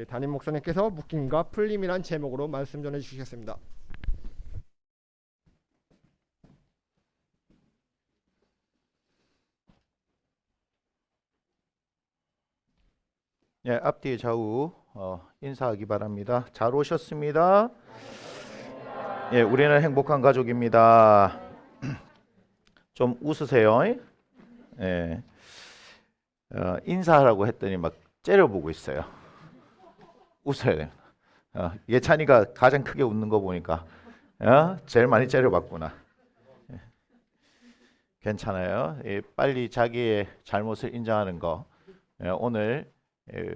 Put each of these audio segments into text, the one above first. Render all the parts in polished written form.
담임 목사님께서 묶임과 풀림이란 제목으로 말씀 전해 주시겠습니다. 예, 앞뒤 좌우 인사하기 바랍니다. 잘 오셨습니다. 예, 우리는 행복한 가족입니다. 좀 웃으세요. 예, 인사하라고 했더니 막 째려보고 있어요. 웃어야 돼요. 예찬이가 가장 크게 웃는 거 보니까 제일 많이 째려봤구나. 예, 괜찮아요. 빨리 자기의 잘못을 인정하는 거. 오늘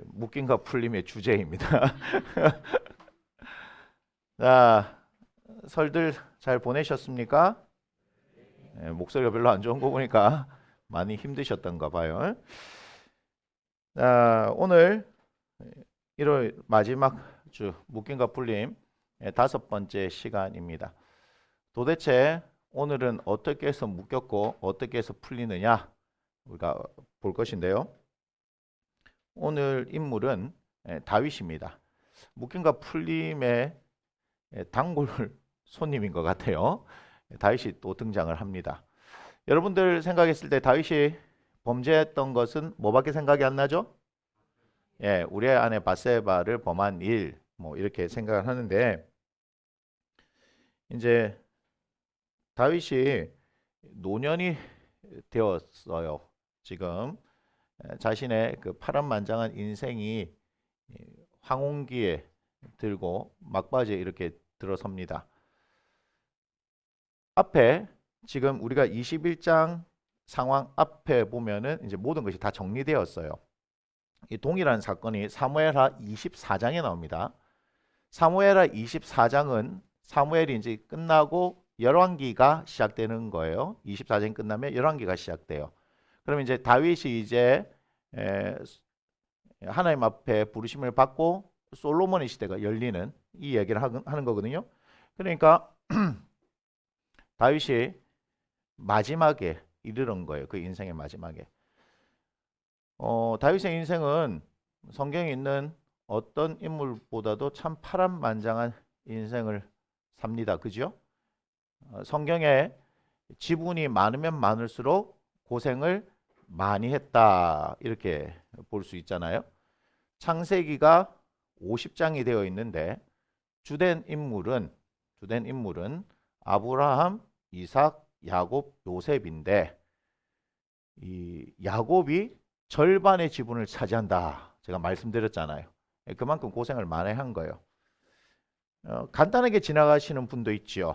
묶임과 풀림의 주제입니다. 자, 설들 잘 보내셨습니까? 목소리가 별로 안 좋은 거 보니까 많이 힘드셨던가 봐요. 자, 오늘 1월 마지막 주 묶임과 풀림 5번째 시간입니다. 도대체 오늘은 어떻게 해서 묶였고 어떻게 해서 풀리느냐 우리가 볼 것인데요. 오늘 인물은 다윗입니다. 묶임과 풀림의 단골 손님인 것 같아요. 다윗이 또 등장을 합니다. 여러분들 생각했을 때 다윗이 범죄했던 것은 뭐밖에 생각이 안 나죠? 예, 우리의 아내 바세바를 범한 일, 뭐 이렇게 생각을 하는데, 이제 다윗이 노년이 되었어요. 지금 자신의 그 파란만장한 인생이 황혼기에 들고 막바지에 이렇게 들어섭니다. 앞에 지금 우리가 21장 상황 앞에 보면은 이제 모든 것이 다 정리되었어요. 이 동일한 사건이 사무엘하 24장에 나옵니다. 사무엘하 24장은 사무엘이 이제 끝나고 열왕기가 시작되는 거예요. 24장이 끝나면 열왕기가 시작돼요. 그럼 이제 다윗이 이제 하나님 앞에 부르심을 받고 솔로몬의 시대가 열리는 이 얘기를 하는 거거든요. 그러니까 다윗이 마지막에 이르는 거예요. 그 인생의 마지막에. 다윗의 인생은 성경에 있는 어떤 인물보다도 참 파란만장한 인생을 삽니다. 그죠? 성경에 지분이 많으면 많을수록 고생을 많이 했다. 이렇게 볼 수 있잖아요. 창세기가 50장이 되어 있는데 주된 인물은 아브라함, 이삭, 야곱, 요셉인데 이 야곱이 절반의 지분을 차지한다. 제가 말씀드렸잖아요. 그만큼 고생을 많이 한 거예요. 간단하게 지나가시는 분도 있지요.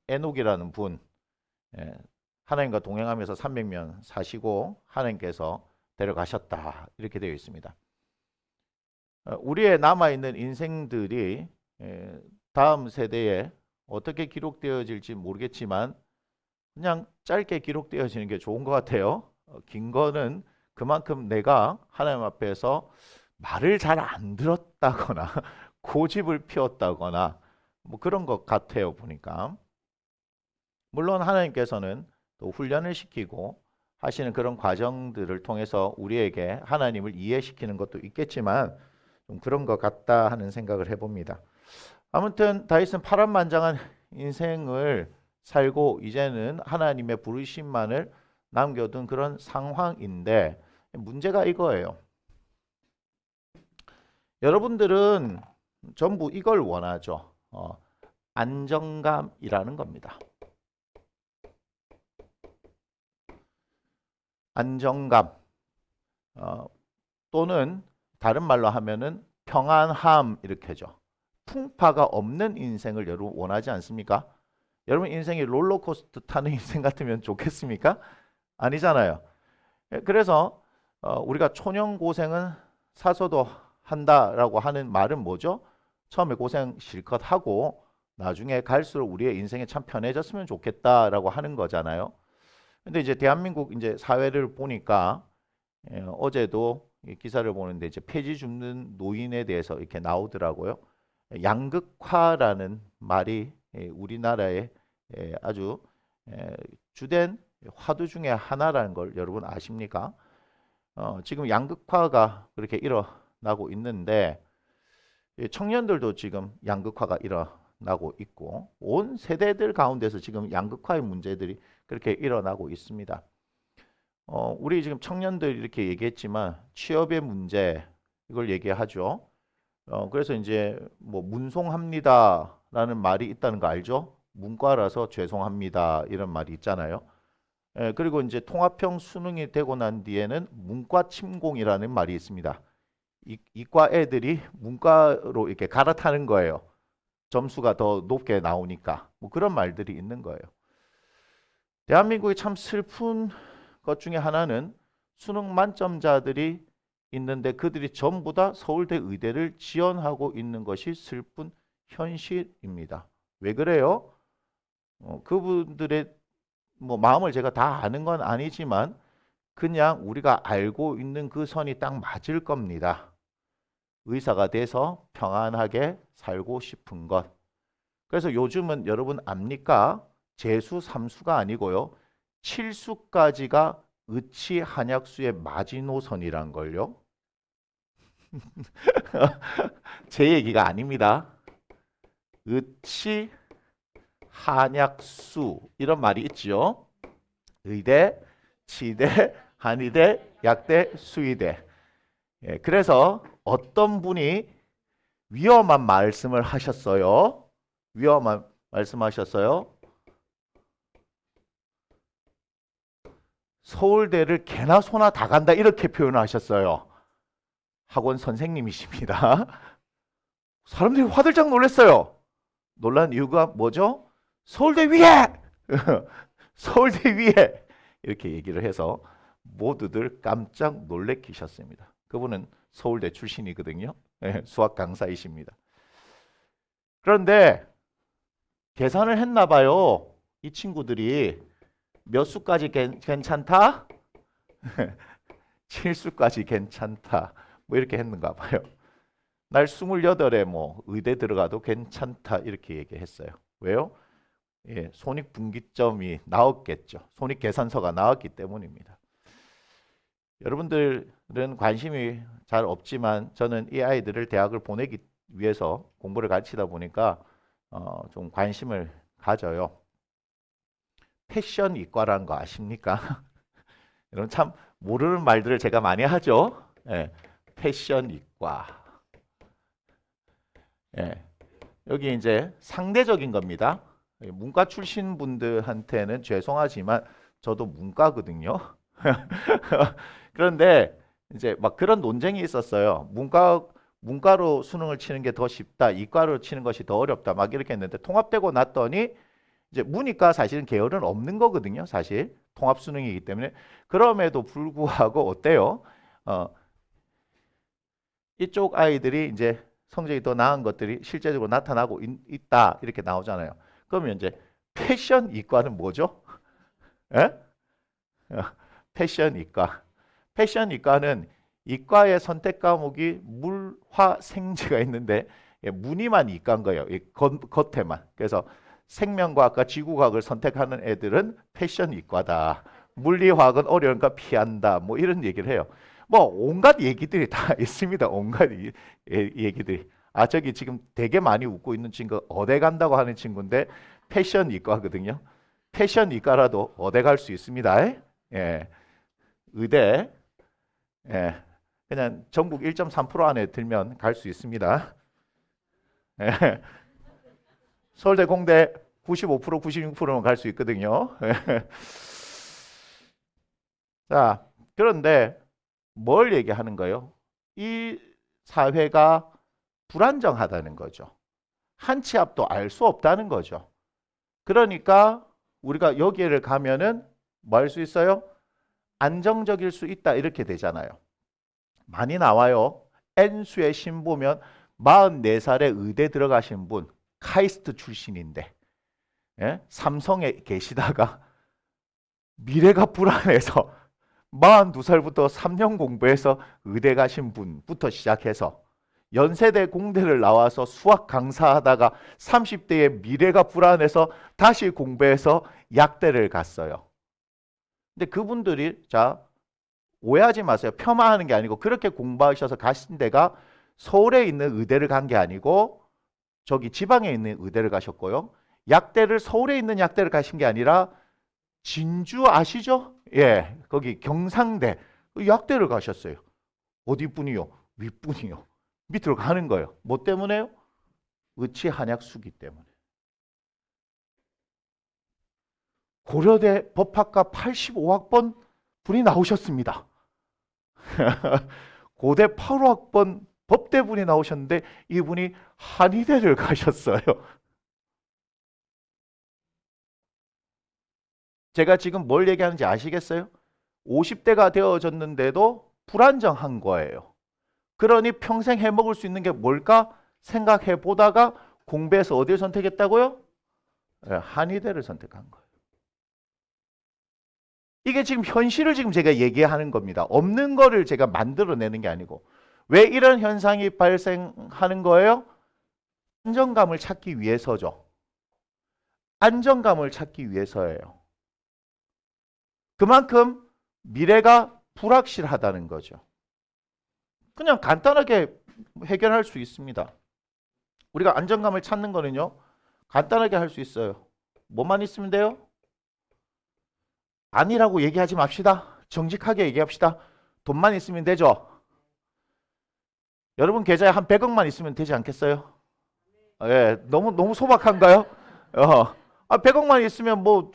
에녹이라는 분. 하나님과 동행하면서 300년 사시고 하나님께서 데려가셨다. 이렇게 되어 있습니다. 우리의 남아있는 인생들이 다음 세대에 어떻게 기록되어질지 모르겠지만 그냥 짧게 기록되어지는 게 좋은 것 같아요. 긴 거는 그만큼 내가 하나님 앞에서 말을 잘 안 들었다거나 고집을 피웠다거나 뭐 그런 것 같아요 보니까. 물론 하나님께서는 또 훈련을 시키고 하시는 그런 과정들을 통해서 우리에게 하나님을 이해시키는 것도 있겠지만 좀 그런 것 같다 하는 생각을 해봅니다. 아무튼 다윗은 파란만장한 인생을 살고 이제는 하나님의 부르심만을 남겨둔 그런 상황인데 문제가 이거예요. 여러분들은 전부 이걸 원하죠. 안정감이라는 겁니다. 안정감 또는 다른 말로 하면은 평안함 이렇게죠. 풍파가 없는 인생을 여러분 원하지 않습니까? 여러분 인생이 롤러코스터 타는 인생 같으면 좋겠습니까? 아니잖아요. 그래서 우리가 초년고생은 사서도 한다라고 하는 말은 뭐죠? 처음에 고생 실컷 하고 나중에 갈수록 우리의 인생이 참 편해졌으면 좋겠다라고 하는 거잖아요. 근데 이제 대한민국 이제 사회를 보니까 어제도 이 기사를 보는데 이제 폐지 줍는 노인에 대해서 이렇게 나오더라고요. 양극화라는 말이 우리나라의 아주 주된 화두 중에 하나라는 걸 여러분 아십니까? 지금 양극화가 그렇게 일어나고 있는데 청년들도 지금 양극화가 일어나고 있고 온 세대들 가운데서 지금 양극화의 문제들이 그렇게 일어나고 있습니다. 우리 지금 청년들 이렇게 얘기했지만 취업의 문제 이걸 얘기하죠. 그래서 이제 뭐 문송합니다라는 말이 있다는 거 알죠? 문과라서 죄송합니다 이런 말이 있잖아요. 그리고 이제 통합형 수능이 되고 난 뒤에는 문과 침공이라는 말이 있습니다. 이과 애들이 문과로 이렇게 갈아타는 거예요. 점수가 더 높게 나오니까. 뭐 그런 말들이 있는 거예요. 대한민국이 참 슬픈 것 중에 하나는 수능 만점자들이 있는데 그들이 전부 다 서울대 의대를 지원하고 있는 것이 슬픈 현실입니다. 왜 그래요? 그분들의 뭐 마음을 제가 다 아는 건 아니지만 그냥 우리가 알고 있는 그 선이 딱 맞을 겁니다. 의사가 돼서 평안하게 살고 싶은 것. 그래서 요즘은 여러분 압니까? 재수, 삼수가 아니고요. 칠수까지가 의치 한약수의 마지노선이란 걸요. 제 얘기가 아닙니다. 의치 한약수 이런 말이 있죠. 의대, 치대, 한의대, 약대, 수의대. 그래서 어떤 분이 위험한 말씀을 하셨어요. 위험한 말씀하셨어요. 서울대를 개나 소나 다 간다 이렇게 표현하셨어요. 학원 선생님이십니다. 사람들이 화들짝 놀랐어요. 놀란 이유가 뭐죠? 서울대 위에! 서울대 위에! 이렇게 얘기를 해서 모두들 깜짝 놀래키셨습니다. 그분은 서울대 출신이거든요. 수학 강사이십니다. 그런데 계산을 했나 봐요. 이 친구들이 몇 수까지 괜찮다? 7수까지 괜찮다. 뭐 이렇게 했는가 봐요. 날 28에 뭐 의대 들어가도 괜찮다 이렇게 얘기했어요. 왜요? 손익분기점이 나왔겠죠. 손익계산서가 나왔기 때문입니다. 여러분들은 관심이 잘 없지만 저는 이 아이들을 대학을 보내기 위해서 공부를 가르치다 보니까 좀 관심을 가져요. 패션 이과라는 거 아십니까? 여러분 참 모르는 말들을 제가 많이 하죠. 패션 이과. 여기 이제 상대적인 겁니다. 문과 출신 분들한테는 죄송하지만 저도 문과거든요. 그런데 이제 막 그런 논쟁이 있었어요. 문과로 수능을 치는 게 더 쉽다. 이과로 치는 것이 더 어렵다. 막 이렇게 했는데 통합되고 났더니 이제 문이과 사실은 계열은 없는 거거든요. 사실 통합 수능이기 때문에 그럼에도 불구하고 어때요? 이쪽 아이들이 이제 성적이 더 나은 것들이 실제적으로 나타나고 있다 이렇게 나오잖아요. 그러면 이제 패션 이과는 뭐죠? 에? 패션 이과. 패션 이과는 이과의 선택 과목이 물, 화, 생지가 있는데 문이만 이과인 거예요. 겉에만. 그래서 생명과학과 지구과학을 선택하는 애들은 패션 이과다. 물리화학은 어려우니까 피한다. 뭐 이런 얘기를 해요. 뭐 온갖 얘기들이 다 있습니다. 온갖 얘기들이. 저기 지금 되게 많이 웃고 있는 친구 어디 간다고 하는 친구인데 패션 이과거든요. 패션 이과라도 어디 갈 수 있습니다. 의대. 그냥 전국 1.3% 안에 들면 갈 수 있습니다. 서울대 공대 95% 96%는 갈 수 있거든요. 자, 그런데 뭘 얘기하는 거예요? 이 사회가 불안정하다는 거죠. 한 치 앞도 알 수 없다는 거죠. 그러니까 우리가 여기를 가면은 뭐 할 수 있어요? 안정적일 수 있다 이렇게 되잖아요. 많이 나와요. N수의 신 보면 44살에 의대 들어가신 분 카이스트 출신인데 삼성에 계시다가 미래가 불안해서 42살부터 3년 공부해서 의대 가신 분부터 시작해서 연세대 공대를 나와서 수학 강사하다가 30대에 미래가 불안해서 다시 공부해서 약대를 갔어요. 근데 그분들이 오해하지 마세요. 폄하하는 게 아니고 그렇게 공부하셔서 가신 데가 서울에 있는 의대를 간 게 아니고 저기 지방에 있는 의대를 가셨고요. 약대를 서울에 있는 약대를 가신 게 아니라 진주 아시죠? 예, 거기 경상대 약대를 가셨어요. 어디 분이요? 윗분이요. 밑으로 가는 거예요. 뭐 때문에요? 의치 한약수기 때문에. 고려대 법학과 85학번 분이 나오셨습니다. 고대 8학번 법대 분이 나오셨는데 이분이 한의대를 가셨어요. 제가 지금 뭘 얘기하는지 아시겠어요? 50대가 되어졌는데도 불안정한 거예요. 그러니 평생 해먹을 수 있는 게 뭘까 생각해 보다가 공부해서 어디를 선택했다고요? 한의대를 선택한 거예요. 이게 지금 현실을 지금 제가 얘기하는 겁니다. 없는 거를 제가 만들어내는 게 아니고. 왜 이런 현상이 발생하는 거예요? 안정감을 찾기 위해서죠. 안정감을 찾기 위해서예요. 그만큼 미래가 불확실하다는 거죠. 그냥 간단하게 해결할 수 있습니다. 우리가 안정감을 찾는 거는요, 간단하게 할 수 있어요. 뭐만 있으면 돼요? 아니라고 얘기하지 맙시다. 정직하게 얘기합시다. 돈만 있으면 되죠. 여러분 계좌에 한 100억만 있으면 되지 않겠어요? 예, 너무 소박한가요? 100억만 있으면 뭐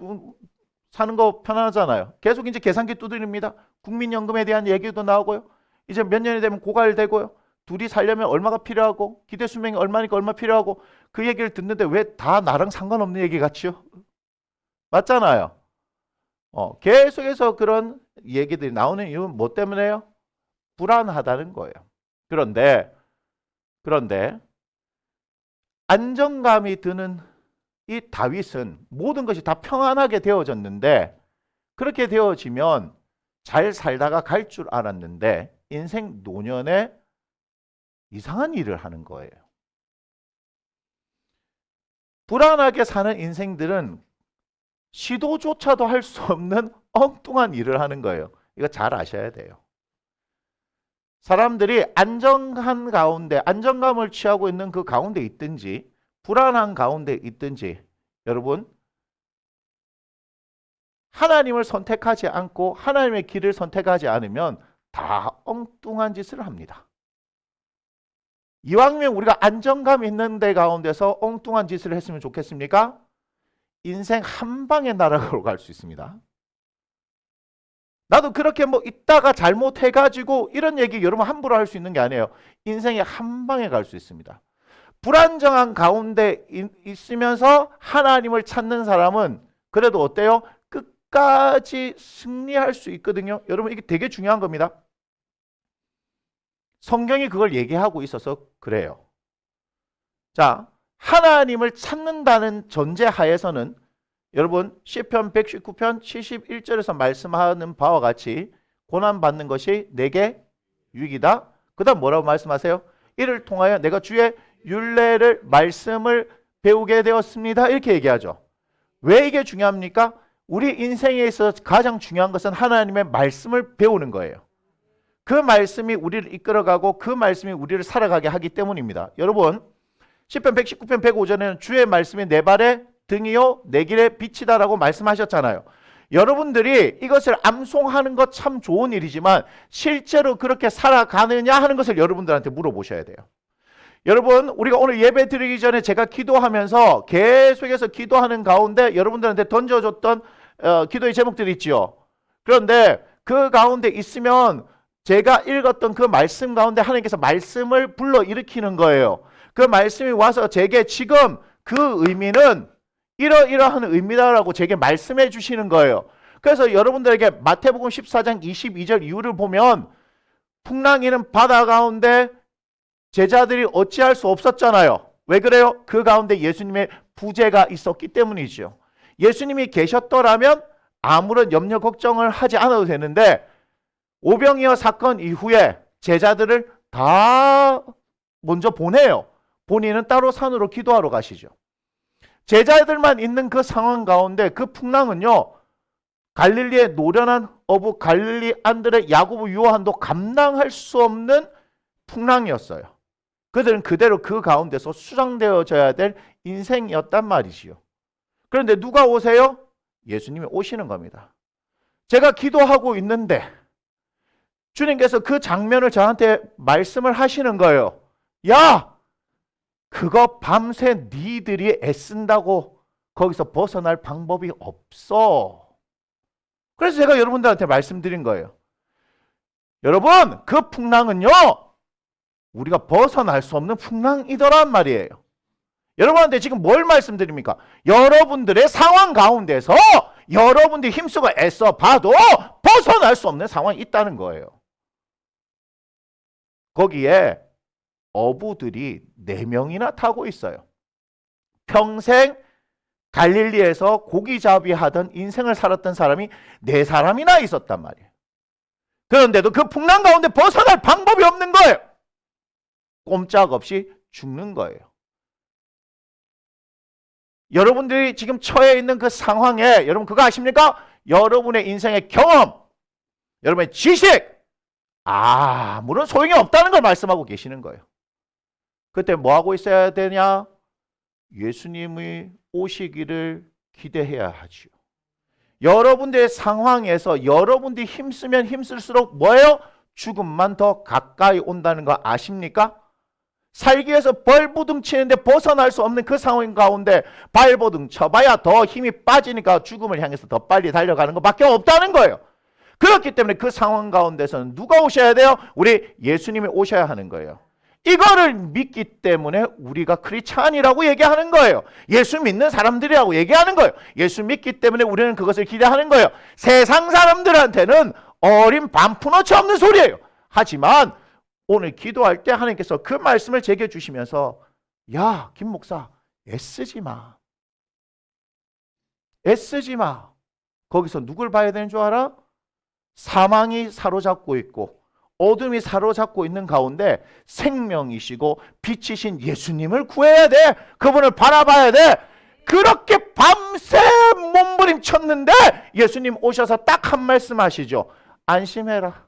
사는 거 편하잖아요. 계속 이제 계산기 두드립니다. 국민연금에 대한 얘기도 나오고요. 이제 몇 년이 되면 고갈되고요. 둘이 살려면 얼마가 필요하고 기대 수명이 얼마니까 얼마 필요하고 그 얘기를 듣는데 왜 다 나랑 상관없는 얘기 같지요? 맞잖아요. 계속해서 그런 얘기들이 나오는 이유는 뭐 때문에요? 불안하다는 거예요. 그런데 안정감이 드는 이 다윗은 모든 것이 다 평안하게 되어졌는데 그렇게 되어지면 잘 살다가 갈 줄 알았는데 인생 노년에 이상한 일을 하는 거예요. 불안하게 사는 인생들은 시도조차도 할 수 없는 엉뚱한 일을 하는 거예요. 이거 잘 아셔야 돼요. 사람들이 안정한 가운데 안정감을 취하고 있는 그 가운데 있든지 불안한 가운데 있든지 여러분 하나님을 선택하지 않고 하나님의 길을 선택하지 않으면 다 엉뚱한 짓을 합니다. 이왕이면 우리가 안정감 있는 데 가운데서 엉뚱한 짓을 했으면 좋겠습니까? 인생 한 방에 날아가고 갈 수 있습니다. 나도 그렇게 뭐 있다가 잘못해가지고 이런 얘기 여러분 함부로 할 수 있는 게 아니에요. 인생에 한 방에 갈 수 있습니다. 불안정한 가운데 있으면서 하나님을 찾는 사람은 그래도 어때요? 끝까지 승리할 수 있거든요. 여러분 이게 되게 중요한 겁니다. 성경이 그걸 얘기하고 있어서 그래요. 자, 하나님을 찾는다는 전제하에서는 여러분 시편 119편 71절에서 말씀하는 바와 같이 고난받는 것이 내게 유익이다. 그 다음 뭐라고 말씀하세요? 이를 통하여 내가 주의 율례를 말씀을 배우게 되었습니다. 이렇게 얘기하죠. 왜 이게 중요합니까? 우리 인생에 있어서 가장 중요한 것은 하나님의 말씀을 배우는 거예요. 그 말씀이 우리를 이끌어가고 그 말씀이 우리를 살아가게 하기 때문입니다. 여러분 시편 119편 105절에는 주의 말씀이 내 발의 등이요 내 길의 빛이다라고 말씀하셨잖아요. 여러분들이 이것을 암송하는 것 참 좋은 일이지만 실제로 그렇게 살아가느냐 하는 것을 여러분들한테 물어보셔야 돼요. 여러분 우리가 오늘 예배 드리기 전에 제가 기도하면서 계속해서 기도하는 가운데 여러분들한테 던져줬던 기도의 제목들이 있지요. 그런데 그 가운데 있으면 제가 읽었던 그 말씀 가운데 하나님께서 말씀을 불러일으키는 거예요. 그 말씀이 와서 제게 지금 그 의미는 이러이러한 의미다라고 제게 말씀해 주시는 거예요. 그래서 여러분들에게 마태복음 14장 22절 이후를 보면 풍랑이는 바다 가운데 제자들이 어찌할 수 없었잖아요. 왜 그래요? 그 가운데 예수님의 부재가 있었기 때문이죠. 예수님이 계셨더라면 아무런 염려 걱정을 하지 않아도 되는데 오병이어 사건 이후에 제자들을 다 먼저 보내요. 본인은 따로 산으로 기도하러 가시죠. 제자들만 있는 그 상황 가운데 그 풍랑은요. 갈릴리의 노련한 어부 갈릴리 안드레 야고보 요한도 감당할 수 없는 풍랑이었어요. 그들은 그대로 그 가운데서 수장되어져야 될 인생이었단 말이지요. 그런데 누가 오세요? 예수님이 오시는 겁니다. 제가 기도하고 있는데 주님께서 그 장면을 저한테 말씀을 하시는 거예요. 야! 그거 밤새 니들이 애쓴다고 거기서 벗어날 방법이 없어. 그래서 제가 여러분들한테 말씀드린 거예요. 여러분, 그 풍랑은요, 우리가 벗어날 수 없는 풍랑이더란 말이에요. 여러분한테 지금 뭘 말씀드립니까? 여러분들의 상황 가운데서 여러분들이 힘쓰고 애써 봐도 벗어날 수 없는 상황이 있다는 거예요. 거기에 어부들이 4명이나 타고 있어요. 평생 갈릴리에서 고기잡이 하던 인생을 살았던 사람이 4사람이나 있었단 말이에요. 그런데도 그 풍랑 가운데 벗어날 방법이 없는 거예요. 꼼짝없이 죽는 거예요. 여러분들이 지금 처해 있는 그 상황에 여러분 그거 아십니까? 여러분의 인생의 경험, 여러분의 지식 아무런 소용이 없다는 걸 말씀하고 계시는 거예요. 그때 뭐 하고 있어야 되냐? 예수님이 오시기를 기대해야 하지요. 여러분들의 상황에서 여러분들이 힘쓰면 힘쓸수록 뭐예요? 죽음만 더 가까이 온다는 거 아십니까? 살기 위해서 벌부둥 치는데 벗어날 수 없는 그 상황 가운데 발버둥 쳐봐야 더 힘이 빠지니까 죽음을 향해서 더 빨리 달려가는 것밖에 없다는 거예요. 그렇기 때문에 그 상황 가운데서는 누가 오셔야 돼요? 우리 예수님이 오셔야 하는 거예요. 이거를 믿기 때문에 우리가 크리스찬이라고 얘기하는 거예요. 예수 믿는 사람들이라고 얘기하는 거예요. 예수 믿기 때문에 우리는 그것을 기대하는 거예요. 세상 사람들한테는 어린 반푼어치 없는 소리예요. 하지만 오늘 기도할 때 하나님께서 그 말씀을 제게 주시면서 야, 김 목사 애쓰지 마. 애쓰지 마. 거기서 누굴 봐야 되는 줄 알아? 사망이 사로잡고 있고 어둠이 사로잡고 있는 가운데 생명이시고 빛이신 예수님을 구해야 돼. 그분을 바라봐야 돼. 그렇게 밤새 몸부림쳤는데 예수님 오셔서 딱 한 말씀 하시죠. 안심해라.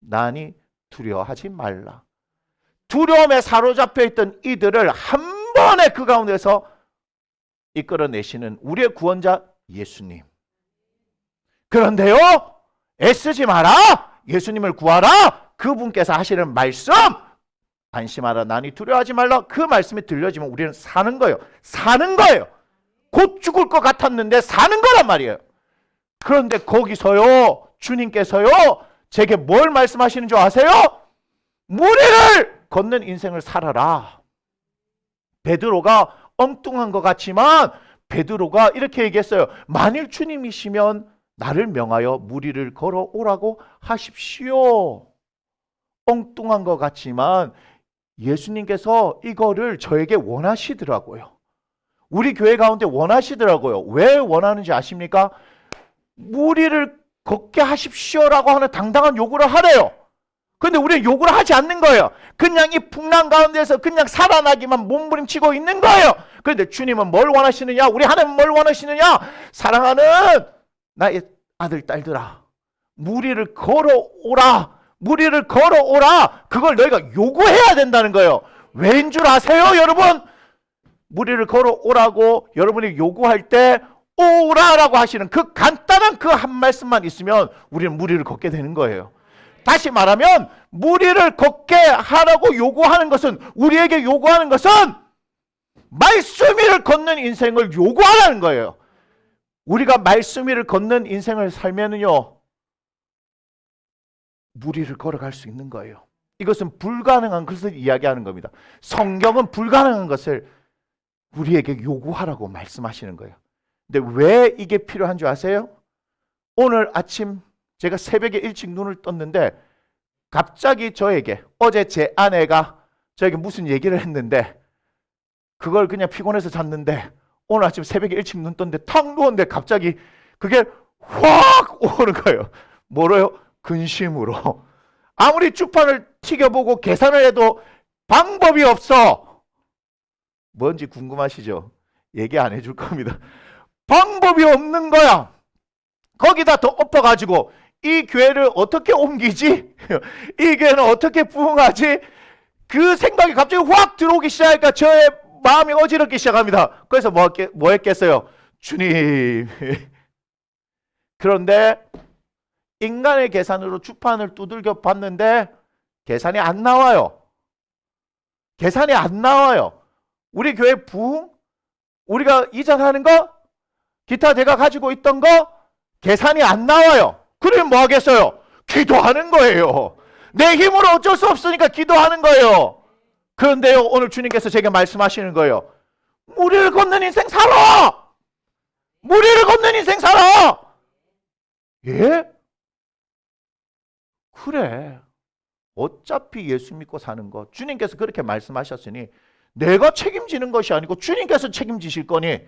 나니 두려워하지 말라. 두려움에 사로잡혀 있던 이들을 한 번에 그 가운데서 이끌어내시는 우리의 구원자 예수님. 그런데요, 애쓰지 마라. 예수님을 구하라. 그분께서 하시는 말씀, 안심하라. 나니 두려워하지 말라. 그 말씀이 들려지면 우리는 사는 거예요. 사는 거예요. 곧 죽을 것 같았는데 사는 거란 말이에요. 그런데 거기서요, 주님께서요, 제게 뭘 말씀하시는 줄 아세요? 무리를 걷는 인생을 살아라. 베드로가 엉뚱한 것 같지만 베드로가 이렇게 얘기했어요. 만일 주님이시면 나를 명하여 무리를 걸어오라고 하십시오. 엉뚱한 것 같지만 예수님께서 이거를 저에게 원하시더라고요. 우리 교회 가운데 원하시더라고요. 왜 원하는지 아십니까? 무리를 걷게 하십시오라고 하는 당당한 요구를 하래요. 근데 우리는 요구를 하지 않는 거예요. 그냥 이 풍랑 가운데서 그냥 살아나기만 몸부림치고 있는 거예요. 그런데 주님은 뭘 원하시느냐? 우리 하나님은 뭘 원하시느냐? 사랑하는 나의 아들, 딸들아, 무리를 걸어오라. 무리를 걸어오라. 그걸 너희가 요구해야 된다는 거예요. 왜인 줄 아세요, 여러분? 무리를 걸어오라고 여러분이 요구할 때 오라라고 하시는 그 간단한 그 한 말씀만 있으면 우리는 무리를 걷게 되는 거예요. 다시 말하면 무리를 걷게 하라고 요구하는 것은, 우리에게 요구하는 것은 말씀 위를 걷는 인생을 요구하라는 거예요. 우리가 말씀 위를 걷는 인생을 살면은요, 무리를 걸어갈 수 있는 거예요. 이것은 불가능한 것을 이야기하는 겁니다. 성경은 불가능한 것을 우리에게 요구하라고 말씀하시는 거예요. 근데 왜 이게 필요한 줄 아세요? 오늘 아침 제가 새벽에 일찍 눈을 떴는데 갑자기 저에게, 어제 제 아내가 저에게 무슨 얘기를 했는데 그걸 그냥 피곤해서 잤는데 오늘 아침 새벽에 일찍 눈 떴는데 탁 누웠는데 갑자기 그게 확 오는 거예요. 뭐로요? 근심으로. 아무리 주판을 튀겨보고 계산을 해도 방법이 없어. 뭔지 궁금하시죠? 얘기 안 해줄 겁니다. 방법이 없는 거야. 거기다 더 엎어가지고 이 교회를 어떻게 옮기지? 이 교회는 어떻게 부흥하지? 그 생각이 갑자기 확 들어오기 시작하니까 저의 마음이 어지럽기 시작합니다. 그래서 뭐 했겠어요? 주님. 그런데 인간의 계산으로 주판을 두들겨 봤는데 계산이 안 나와요. 계산이 안 나와요. 우리 교회 부흥, 우리가 이전하는 거, 기타 제가 가지고 있던 거 계산이 안 나와요. 그러면 뭐 하겠어요? 기도하는 거예요. 내 힘으로 어쩔 수 없으니까 기도하는 거예요. 그런데요, 오늘 주님께서 제게 말씀하시는 거예요. 무리를 걷는 인생 살아! 무리를 걷는 인생 살아! 예? 그래. 어차피 예수 믿고 사는 거 주님께서 그렇게 말씀하셨으니 내가 책임지는 것이 아니고 주님께서 책임지실 거니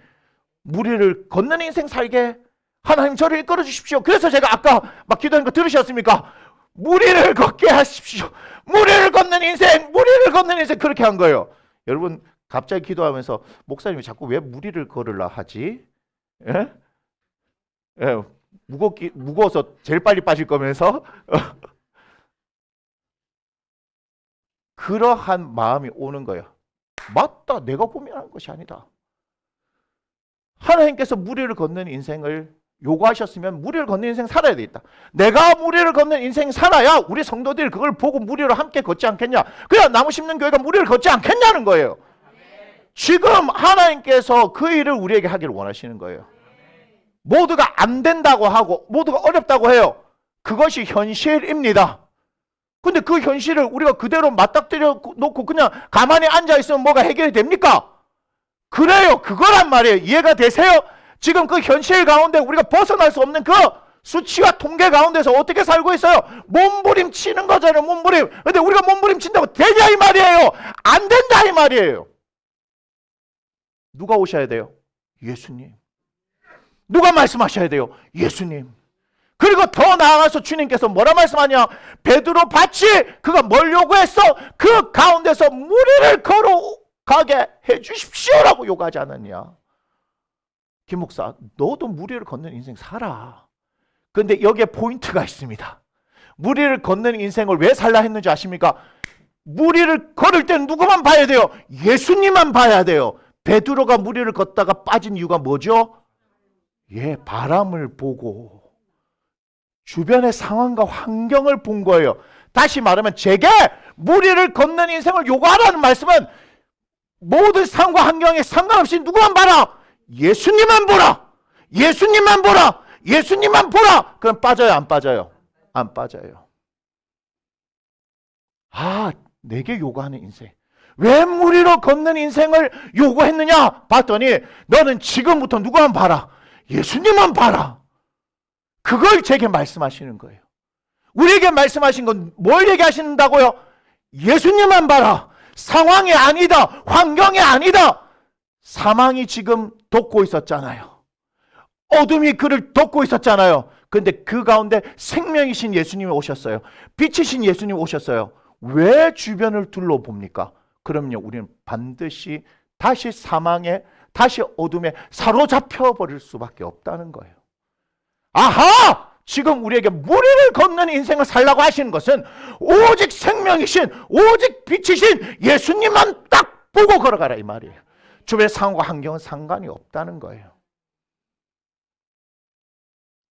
무리를 걷는 인생 살게 하나님 저를 이끌어 주십시오. 그래서 제가 아까 막 기도하는 거 들으셨습니까? 무리를 걷게 하십시오. 무리를 걷는 인생, 무리를 걷는 인생 그렇게 한 거예요. 여러분 갑자기 기도하면서 목사님이 자꾸 왜 무리를 걸으라 하지? 예? 예, 무거워서 제일 빨리 빠질 거면서 그러한 마음이 오는 거예요. 맞다, 내가 고민하는 것이 아니다. 하나님께서 무리를 걷는 인생을 요구하셨으면 무리를 걷는 인생 살아야 되겠다. 내가 무리를 걷는 인생 살아야 우리 성도들이 그걸 보고 무리를 함께 걷지 않겠냐. 그래야 나무 심는 교회가 무리를 걷지 않겠냐는 거예요. 지금 하나님께서 그 일을 우리에게 하기를 원하시는 거예요. 모두가 안 된다고 하고 모두가 어렵다고 해요. 그것이 현실입니다. 근데 그 현실을 우리가 그대로 맞닥뜨려 놓고 그냥 가만히 앉아있으면 뭐가 해결이 됩니까? 그래요. 그거란 말이에요. 이해가 되세요? 지금 그 현실 가운데 우리가 벗어날 수 없는 그 수치와 통계 가운데서 어떻게 살고 있어요? 몸부림 치는 거잖아요. 몸부림. 근데 우리가 몸부림 친다고 되냐 이 말이에요. 안 된다 이 말이에요. 누가 오셔야 돼요? 예수님. 누가 말씀하셔야 돼요? 예수님. 그리고 더 나아가서 주님께서 뭐라 말씀하냐? 베드로 밭이 그가 뭘 요구했어? 그 가운데서 무리를 걸어가게 해주십시오라고 요구하지 않았냐? 김 목사, 너도 무리를 걷는 인생 살아. 근데 여기에 포인트가 있습니다. 무리를 걷는 인생을 왜 살라 했는지 아십니까? 무리를 걸을 때는 누구만 봐야 돼요? 예수님만 봐야 돼요. 베드로가 무리를 걷다가 빠진 이유가 뭐죠? 예, 바람을 보고 주변의 상황과 환경을 본 거예요. 다시 말하면 제게 무리를 걷는 인생을 요구하라는 말씀은 모든 상황과 환경에 상관없이 누구만 봐라. 예수님만 보라. 예수님만 보라. 예수님만 보라. 그럼 빠져요, 안 빠져요? 안 빠져요. 아, 내게 요구하는 인생. 왜 무리로 걷는 인생을 요구했느냐? 봤더니 너는 지금부터 누구만 봐라. 예수님만 봐라. 그걸 제게 말씀하시는 거예요. 우리에게 말씀하신 건 뭘 얘기하신다고요? 예수님만 봐라. 상황이 아니다. 환경이 아니다. 사망이 지금 덮고 있었잖아요. 어둠이 그를 덮고 있었잖아요. 근데 그 가운데 생명이신 예수님이 오셨어요. 빛이신 예수님이 오셨어요. 왜 주변을 둘러봅니까? 그럼요, 우리는 반드시 다시 사망에, 다시 어둠에 사로잡혀 버릴 수밖에 없다는 거예요. 아하! 지금 우리에게 무리를 걷는 인생을 살라고 하시는 것은 오직 생명이신, 오직 빛이신 예수님만 딱 보고 걸어가라 이 말이에요. 주변의 상황과 환경은 상관이 없다는 거예요.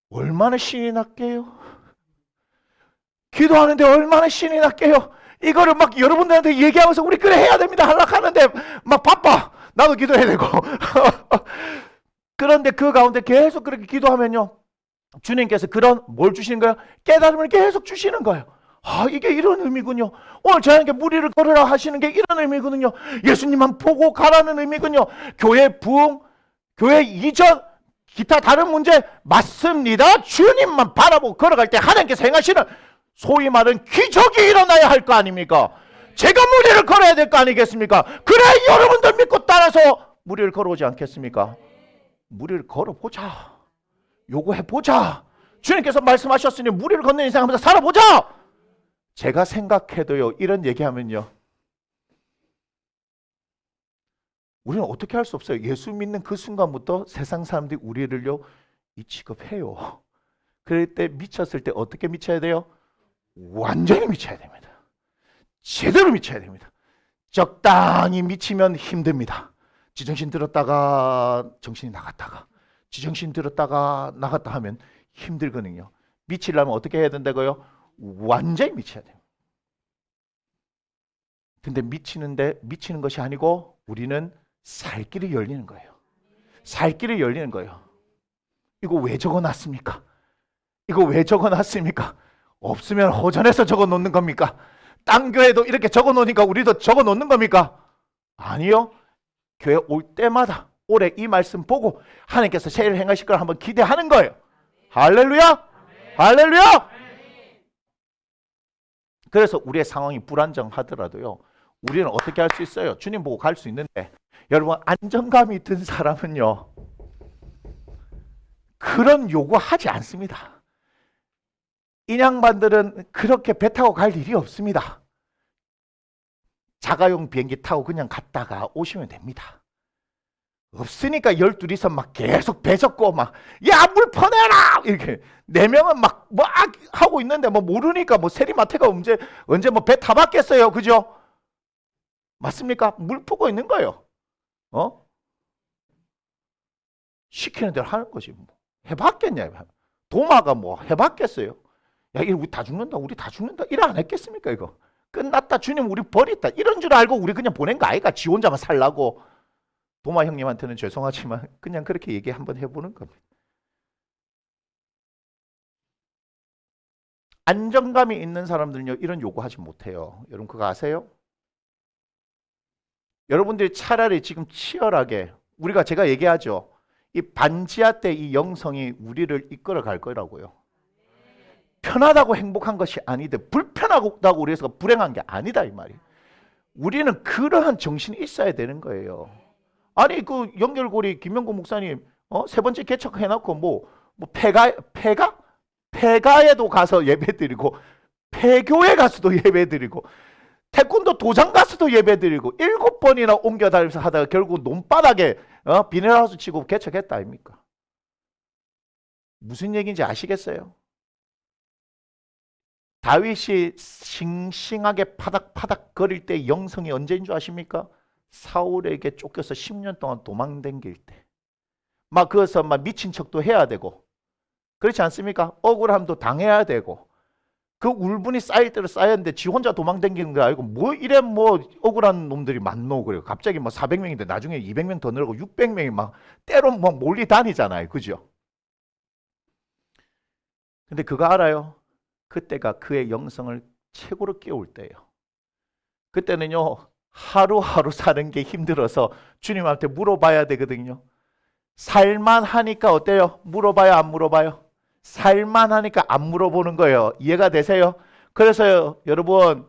얼마나 신이 났게요? 기도하는데 얼마나 신이 났게요? 이거를 막 여러분들한테 얘기하면서 우리 그래 해야 됩니다 하려고 하는데 막 바빠. 나도 기도해야 되고. 그런데 그 가운데 계속 그렇게 기도하면요, 주님께서 그런 뭘 주시는 거예요? 깨달음을 계속 주시는 거예요. 아, 이게 이런 의미군요. 오늘 저에게 무리를 걸으라 하시는 게 이런 의미군요. 예수님만 보고 가라는 의미군요. 교회 부흥, 교회 이전, 기타 다른 문제 맞습니다. 주님만 바라보고 걸어갈 때 하나님께서 행하시는 소위 말하는 기적이 일어나야 할 거 아닙니까? 제가 무리를 걸어야 될 거 아니겠습니까? 그래 여러분들 믿고 따라서 무리를 걸어오지 않겠습니까? 무리를 걸어보자. 요구해보자. 주님께서 말씀하셨으니 무리를 걷는 인생 하면서 살아보자. 제가 생각해도요, 이런 얘기하면요, 우리는 어떻게 할 수 없어요. 예수 믿는 그 순간부터 세상 사람들이 우리를요 이 취급해요. 그럴 때 미쳤을 때 어떻게 미쳐야 돼요? 완전히 미쳐야 됩니다. 제대로 미쳐야 됩니다. 적당히 미치면 힘듭니다. 지정신 들었다가 정신이 나갔다가 지정신 들었다가 나갔다 하면 힘들거든요. 미치려면 어떻게 해야 된다고요? 완전히 미쳐야 돼요. 근데 미치는 것이 아니고 우리는 살 길이 열리는 거예요. 살 길이 열리는 거예요. 이거 왜 적어놨습니까? 이거 왜 적어놨습니까? 없으면 호전해서 적어놓는 겁니까? 딴 교회도 이렇게 적어놓으니까 우리도 적어놓는 겁니까? 아니요. 교회 올 때마다 올해 이 말씀 보고 하나님께서 새 일을 행하실 걸 한번 기대하는 거예요. 할렐루야! 할렐루야! 그래서 우리의 상황이 불안정하더라도요, 우리는 어떻게 할 수 있어요? 주님 보고 갈 수 있는데, 여러분 안정감이 든 사람은요 그런 요구하지 않습니다. 인양반들은 그렇게 배 타고 갈 일이 없습니다. 자가용 비행기 타고 그냥 갔다가 오시면 됩니다. 없으니까 12이서 막 계속 배 젓고 막 야 물 퍼내라 이렇게 4명은 막 하고 있는데 뭐 모르니까 뭐 세리마트가 언제 뭐 배 타봤겠어요. 그죠? 맞습니까? 물 푸고 있는 거예요. 시키는 대로 하는 거지. 뭐. 해봤겠냐? 도마가 뭐 해봤겠어요? 야, 이거 우리 다 죽는다. 우리 다 죽는다. 이래 안 했겠습니까? 이거 끝났다. 주님 우리 버렸다. 이런 줄 알고 우리 그냥 보낸 거 아이가? 지 혼자만 살라고. 도마 형님한테는 죄송하지만 그냥 그렇게 얘기 한번 해보는 겁니다. 안정감이 있는 사람들은요 이런 요구하지 못해요. 여러분 그거 아세요? 여러분들이 차라리 지금 치열하게 제가 얘기하죠. 이 반지하 때 이 영성이 우리를 이끌어 갈 거라고요. 편하다고 행복한 것이 아니되 불편하다고 우리가 불행한 게 아니다 이 말이에요. 우리는 그러한 정신이 있어야 되는 거예요. 아니 그 연결고리 김명구 목사님 3번째 개척해놓고 뭐 폐가에도 가서 예배드리고 폐교에 가서도 예배드리고 태권도 도장 가서도 예배드리고 7번이나 옮겨 다니면서 하다가 결국 논바닥에 비닐하우스 치고 개척했다 아닙니까? 무슨 얘기인지 아시겠어요? 다윗이 싱싱하게 파닥파닥 거릴 때 영성이 언제인 줄 아십니까? 사울에게 쫓겨서 10년 동안 도망다닐 때. 막 그래서 막 미친 척도 해야 되고 그렇지 않습니까? 억울함도 당해야 되고 그 울분이 쌓일 대로 쌓였는데 지 혼자 도망다니는 거 알고 뭐 이래 뭐 억울한 놈들이 많노 그래요. 갑자기 뭐 400명인데 나중에 200명 더 늘고 600명이 막 때로 막 몰리 다니잖아요. 그죠? 근데 그거 알아요? 그때가 그의 영성을 최고로 깨울 때예요. 그때는요 하루하루 사는 게 힘들어서 주님한테 물어봐야 되거든요. 살만하니까 어때요? 물어봐요 안 물어봐요? 살만하니까 안 물어보는 거예요. 이해가 되세요? 그래서 여러분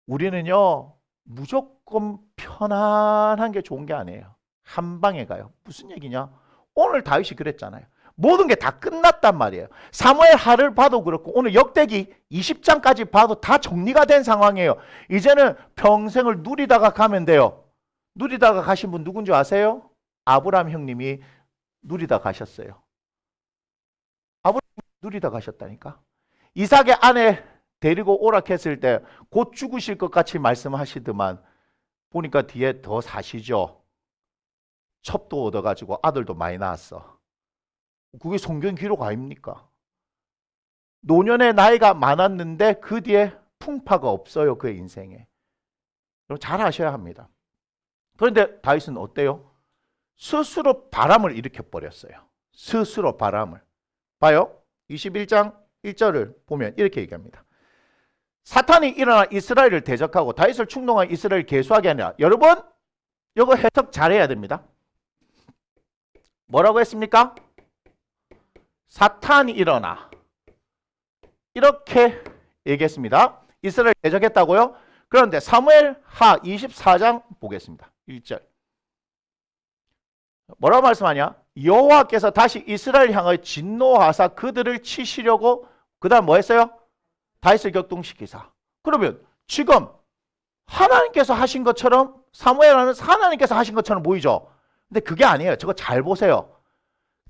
우리는요 무조건 편안한 게 좋은 게 아니에요. 한 방에 가요. 무슨 얘기냐? 오늘 다윗이 그랬잖아요. 모든 게 다 끝났단 말이에요. 사무엘 하를 봐도 그렇고 오늘 역대기 20장까지 봐도 다 정리가 된 상황이에요. 이제는 평생을 누리다가 가면 돼요. 누리다가 가신 분 누군지 아세요? 아브라함 형님이 누리다 가셨어요. 아브라함이 누리다 가셨다니까. 이삭의 아내 데리고 오락했을 때 곧 죽으실 것 같이 말씀하시더만 보니까 뒤에 더 사시죠. 첩도 얻어가지고 아들도 많이 낳았어. 그게 성경 기록 아닙니까? 노년의 나이가 많았는데 그 뒤에 풍파가 없어요. 그의 인생에. 여러분 잘 아셔야 합니다. 그런데 다윗은 어때요? 스스로 바람을 일으켜버렸어요. 스스로 바람을. 봐요. 21장 1절을 보면 이렇게 얘기합니다. 사탄이 일어나 이스라엘을 대적하고 다윗을 충동한 이스라엘을 계수하게 하니라. 여러분 이거 해석 잘해야 됩니다. 뭐라고 했습니까? 사탄이 일어나 이렇게 얘기했습니다. 이스라엘 대적했다고요? 그런데 사무엘 하 24장 보겠습니다. 1절 뭐라고 말씀하냐? 여호와께서 다시 이스라엘 향하여 진노하사 그들을 치시려고 그 다음 뭐 했어요? 다윗을 격동시키사. 그러면 지금 하나님께서 하신 것처럼 사무엘은 하나님께서 하신 것처럼 보이죠? 근데 그게 아니에요. 저거 잘 보세요.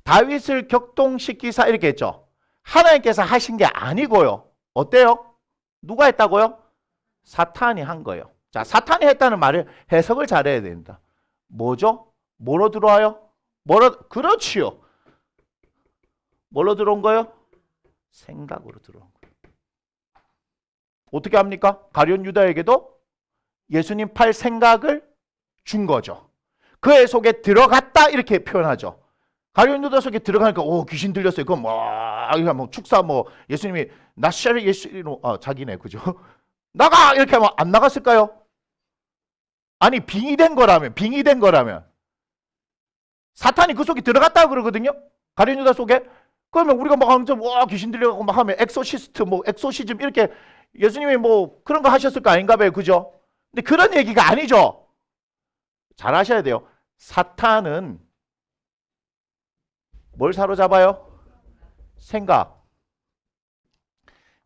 다윗을 격동시키사 이렇게 했죠. 하나님께서 하신 게 아니고요. 어때요? 누가 했다고요? 사탄이 한 거예요. 자, 사탄이 했다는 말을 해석을 잘해야 됩니다. 뭐죠? 뭐로 들어와요? 그렇지요. 뭘로 들어온 거예요? 생각으로 들어온 거예요. 어떻게 합니까? 가룟 유다에게도 예수님 팔 생각을 준 거죠. 그의 속에 들어갔다 이렇게 표현하죠. 가룟 유다 속에 들어가니까 귀신 들렸어요. 그럼 뭐 축사 예수님이 나사렛 예수로 자기네 그죠? 나가 이렇게 하면 안 나갔을까요? 아니 빙의된 거라면 사탄이 그 속에 들어갔다 그러거든요. 가룟 유다 속에. 그러면 우리가 막 항상 귀신 들려가고 막 하면 엑소시스트 엑소시즘 이렇게 예수님이 그런 거 하셨을 거 아닌가 봐요. 그죠? 근데 그런 얘기가 아니죠. 잘 아셔야 돼요. 사탄은 뭘 사로잡아요? 생각.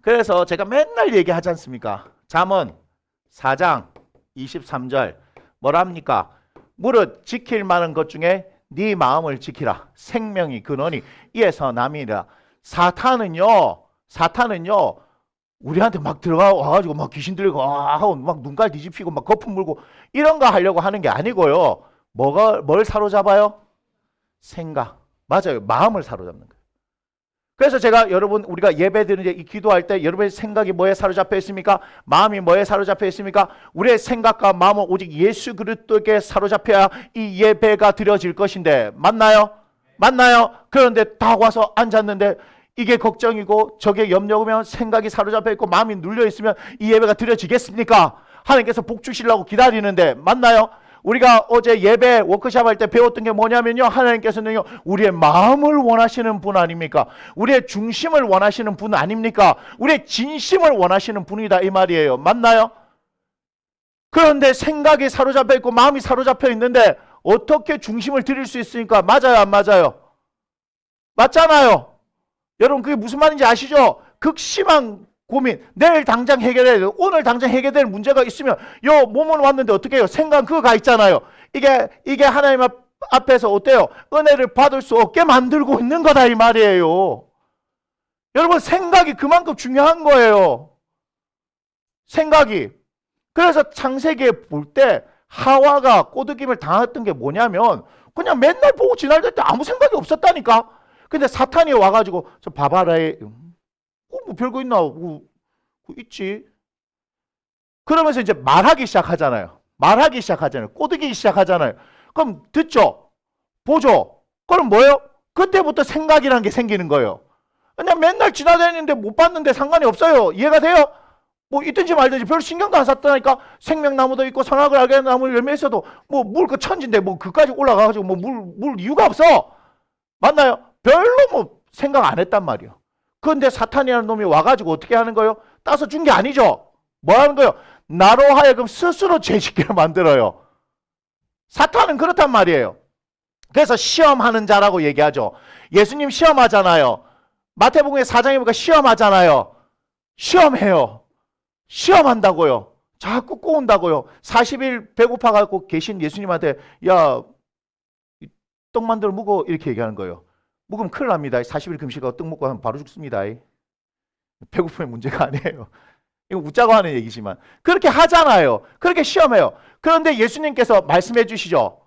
그래서 제가 맨날 얘기하지 않습니까? 잠언 4장 23절 뭐랍니까? 무릇 지킬 만한 것 중에 네 마음을 지키라. 생명이 근원이 이에서 남이라. 사탄은요 우리한테 막 들어가 와가지고 막 귀신 들리고 하고 막 눈깔 뒤집히고 막 거품 물고 이런 거 하려고 하는 게 아니고요. 뭘 사로잡아요? 생각. 맞아요. 마음을 사로잡는 거예요. 그래서 제가 여러분 우리가 예배 드리는 이 기도할 때 여러분의 생각이 뭐에 사로잡혀 있습니까? 마음이 뭐에 사로잡혀 있습니까? 우리의 생각과 마음은 오직 예수 그리스도에게 사로잡혀야 이 예배가 드려질 것인데 맞나요? 그런데 다 와서 앉았는데 이게 걱정이고 저게 염려오면 생각이 사로잡혀 있고 마음이 눌려 있으면 이 예배가 드려지겠습니까? 하나님께서 복 주시려고 기다리는데 맞나요? 우리가 어제 예배 워크숍 할 때 배웠던 게 뭐냐면요. 하나님께서는요. 우리의 마음을 원하시는 분 아닙니까? 우리의 중심을 원하시는 분 아닙니까? 우리의 진심을 원하시는 분이다 이 말이에요. 맞나요? 그런데 생각이 사로잡혀 있고 마음이 사로잡혀 있는데 어떻게 중심을 드릴 수 있습니까? 맞아요 안 맞아요? 맞잖아요. 여러분 그게 무슨 말인지 아시죠? 극심한 고민, 내일 당장 해결해야 돼요. 오늘 당장 해결될 문제가 있으면 요 몸은 왔는데 어떻게 해요? 생각 그거 가 있잖아요. 이게 하나님 앞에서 어때요? 은혜를 받을 수 없게 만들고 있는 거다 이 말이에요. 여러분 생각이 그만큼 중요한 거예요. 생각이. 그래서 창세기에 볼 때 하와가 꼬드김을 당했던 게 뭐냐면 그냥 맨날 보고 지날 때 아무 생각이 없었다니까. 근데 사탄이 와가지고 저 봐봐라 뭐 별거 있나? 있지. 그러면서 이제 말하기 시작하잖아요. 꼬드기 시작하잖아요. 그럼 듣죠? 보죠? 그럼 뭐예요? 그때부터 생각이라는 게 생기는 거예요. 그냥 맨날 지나다니는데 못 봤는데 상관이 없어요. 이해가 돼요? 뭐 있든지 말든지 별로 신경도 안 썼다니까. 생명나무도 있고 선악을 알게 하는 나무 열매 있어도 뭐 물 그 천지인데 뭐 그까지 올라가가지고 뭐 물 이유가 없어. 맞나요? 별로 뭐 생각 안 했단 말이에요. 그런데 사탄이라는 놈이 와가지고 어떻게 하는 거예요? 따서 준 게 아니죠. 뭐 하는 거예요? 나로 하여금 스스로 죄짓게 만들어요. 사탄은 그렇단 말이에요. 그래서 시험하는 자라고 얘기하죠. 예수님 시험하잖아요. 마태복음의 4장에 보니까 시험하잖아요. 시험해요. 시험한다고요. 자꾸 꼬운다고요. 40일 배고파갖고 계신 예수님한테 야, 떡 만들어 먹어 이렇게 얘기하는 거예요. 먹으면 큰일 납니다. 40일 금식하고 떡 먹고 하면 바로 죽습니다. 배고픔의 문제가 아니에요. 이거 웃자고 하는 얘기지만 그렇게 하잖아요. 그렇게 시험해요. 그런데 예수님께서 말씀해 주시죠.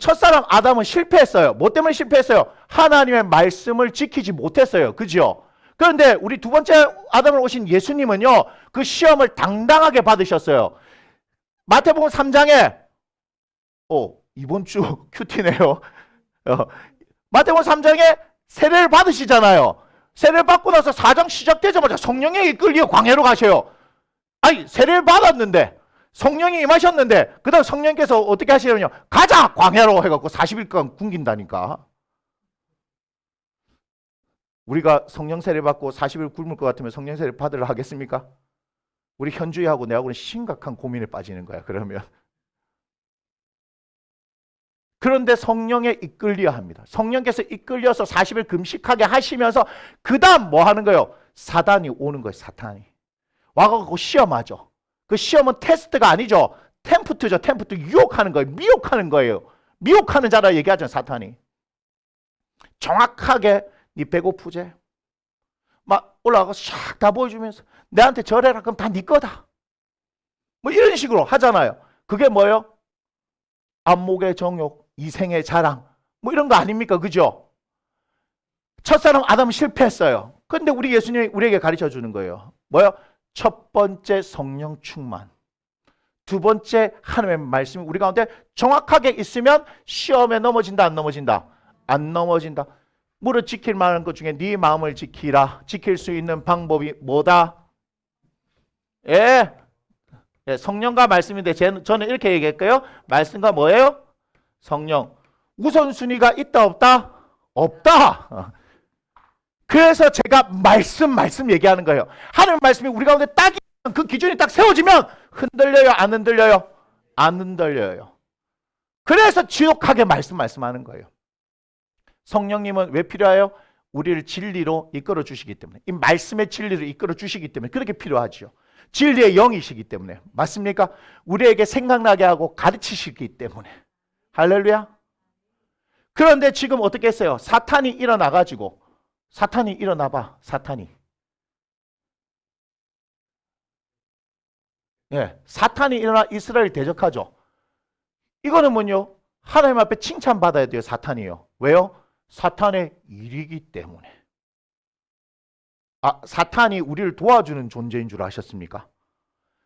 첫사람 아담은 실패했어요. 뭐 때문에 실패했어요? 하나님의 말씀을 지키지 못했어요. 그죠? 그런데 우리 두 번째 아담을 오신 예수님은요. 그 시험을 당당하게 받으셨어요. 마태복음 3장에 이번 주 큐티네요. 마태복음 3장에 세례를 받으시잖아요. 세례를 받고 나서 4장 시작되자마자 성령에 이끌려 광야로 가셔요. 아니 세례를 받았는데 성령이 임하셨는데 그 다음 성령께서 어떻게 하시냐면요. 가자 광야로 해갖고 40일간 굶긴다니까. 우리가 성령 세례 받고 40일 굶을 것 같으면 성령 세례 받으려 하겠습니까? 우리 현주이하고 내하고는 심각한 고민에 빠지는 거야. 그러면 그런데 성령에 이끌려야 합니다. 성령께서 이끌려서 40일 금식하게 하시면서 그 다음 뭐 하는 거예요? 사단이 오는 거예요. 사탄이. 와가지고 시험하죠. 그 시험은 테스트가 아니죠. 템프트죠. 템프트. 유혹하는 거예요. 미혹하는 거예요. 미혹하는 자라 얘기하죠. 사탄이. 정확하게 네 배고프제? 막 올라가서 샥 다 보여주면서 내한테 절해라. 그럼 다 네 거다. 뭐 이런 식으로 하잖아요. 그게 뭐예요? 안목의 정욕, 이생의 자랑, 뭐 이런 거 아닙니까? 그죠? 첫사람 아담은 실패했어요. 근데 우리 예수님이 우리에게 가르쳐 주는 거예요. 뭐요? 첫 번째 성령 충만, 두 번째 하나님의 말씀이 우리 가운데 정확하게 있으면 시험에 넘어진다, 안 넘어진다? 안 넘어진다. 무릇 지킬 만한 것 중에 네 마음을 지키라. 지킬 수 있는 방법이 뭐다? 예, 성령과 말씀인데 저는 이렇게 얘기할까요? 말씀과 뭐예요? 성령. 우선순위가 있다 없다? 없다. 그래서 제가 말씀 얘기하는 거예요. 하나님 말씀이 우리 가운데 딱 그 기준이 딱 세워지면 흔들려요? 안 흔들려요? 안 흔들려요. 그래서 지독하게 말씀하는 거예요. 성령님은 왜 필요해요? 우리를 진리로 이끌어 주시기 때문에, 이 말씀의 진리로 이끌어 주시기 때문에 그렇게 필요하죠. 진리의 영이시기 때문에. 맞습니까? 우리에게 생각나게 하고 가르치시기 때문에. 할렐루야. 그런데 지금 어떻게 했어요? 사탄이 일어나가지고, 사탄이 일어나봐. 사탄이. 예, 사탄이 일어나 이스라엘 대적하죠. 이거는 뭐요? 하나님 앞에 칭찬받아야 돼요. 사탄이요. 왜요? 사탄의 일이기 때문에. 사탄이 우리를 도와주는 존재인 줄 아셨습니까?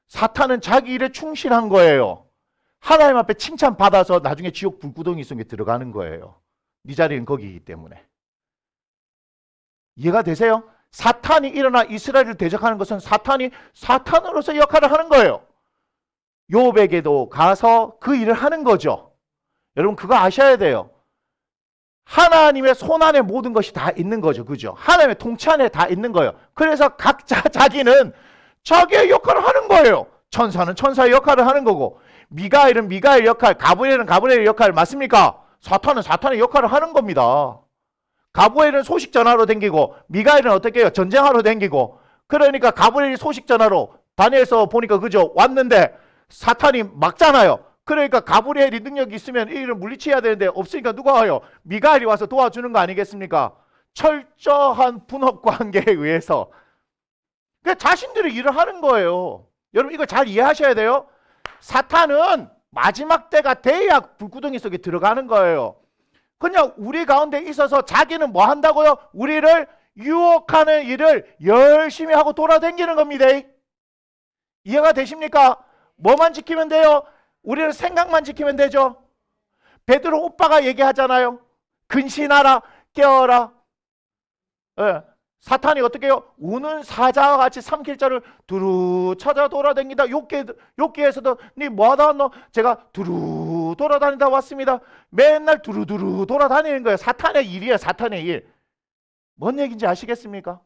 사탄은 자기 일에 충실한 거예요. 하나님 앞에 칭찬받아서 나중에 지옥 불구덩이 속에 들어가는 거예요. 네 자리는 거기이기 때문에. 이해가 되세요? 사탄이 일어나 이스라엘을 대적하는 것은 사탄이 사탄으로서 역할을 하는 거예요. 욥에게도 가서 그 일을 하는 거죠. 여러분 그거 아셔야 돼요. 하나님의 손 안에 모든 것이 다 있는 거죠. 그죠? 하나님의 통치 안에 다 있는 거예요. 그래서 각자 자기는 자기의 역할을 하는 거예요. 천사는 천사의 역할을 하는 거고, 미가엘은 미가엘 역할, 가브리엘은 가브리엘 역할. 맞습니까? 사탄은 사탄의 역할을 하는 겁니다. 가브리엘은 소식 전하러 댕기고, 미가엘은 어떻게 해요? 전쟁하러 댕기고. 그러니까 가브리엘이 소식 전하러 다니엘서 보니까 그죠? 왔는데 사탄이 막잖아요. 그러니까 가브리엘이 능력이 있으면 이 일을 물리쳐야 되는데 없으니까 누가 와요? 미가엘이 와서 도와주는 거 아니겠습니까? 철저한 분업 관계에 의해서. 그러니까 자신들이 일을 하는 거예요. 여러분 이거 잘 이해하셔야 돼요. 사탄은 마지막 때가 돼야 불구덩이 속에 들어가는 거예요. 그냥 우리 가운데 있어서 자기는 뭐 한다고요? 우리를 유혹하는 일을 열심히 하고 돌아다니는 겁니다. 이해가 되십니까? 뭐만 지키면 돼요? 우리는 생각만 지키면 되죠. 베드로 오빠가 얘기하잖아요. 근신하라, 깨어라. 예. 사탄이 어떻게 해요? 우는 사자와 같이 삼킬 자를 두루 찾아 돌아다니다. 욕기에서도 니 뭐하다 왔노? 제가 두루 돌아다니다 왔습니다. 맨날 두루두루 돌아다니는 거예요. 사탄의 일이에요. 사탄의 일. 뭔 얘기인지 아시겠습니까?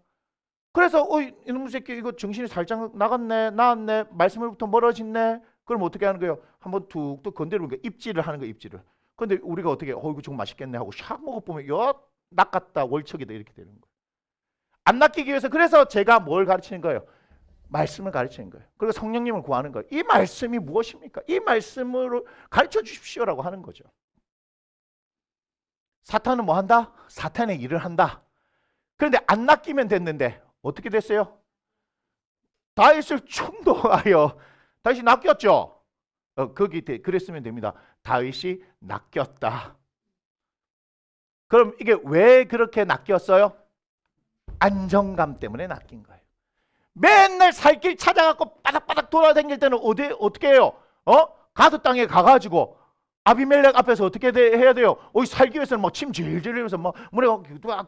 그래서 이놈 새끼 이거 정신이 살짝 나갔네, 나왔네, 말씀으로부터 멀어졌네. 그럼 어떻게 하는 거예요? 한번 툭툭 건드리는 거예요. 입질을 하는 거예요. 입질을. 근데 우리가 어떻게 이거 좀 맛있겠네 하고 샥 먹어보면 낚았다, 월척이다 이렇게 되는 거예요. 안 낚이기 위해서 그래서 제가 뭘 가르치는 거예요? 말씀을 가르치는 거예요. 그리고 성령님을 구하는 거예요. 이 말씀이 무엇입니까? 이 말씀으로 가르쳐 주십시오라고 하는 거죠. 사탄은 뭐 한다? 사탄의 일을 한다. 그런데 안 낚이면 됐는데 어떻게 됐어요? 다윗을 충동하여 다윗이 낚였죠. 거기 그랬으면 됩니다. 다윗이 낚였다. 그럼 이게 왜 그렇게 낚였어요? 안정감 때문에 낚인 거예요. 맨날 살길 찾아갖고 바닥바닥 돌아다닐 때는 어떻게 해요? 가드 땅에 가가지고 아비멜렉 앞에서 어떻게 해야 돼요? 살기 위해서는 막 침 질질 흘리면서 막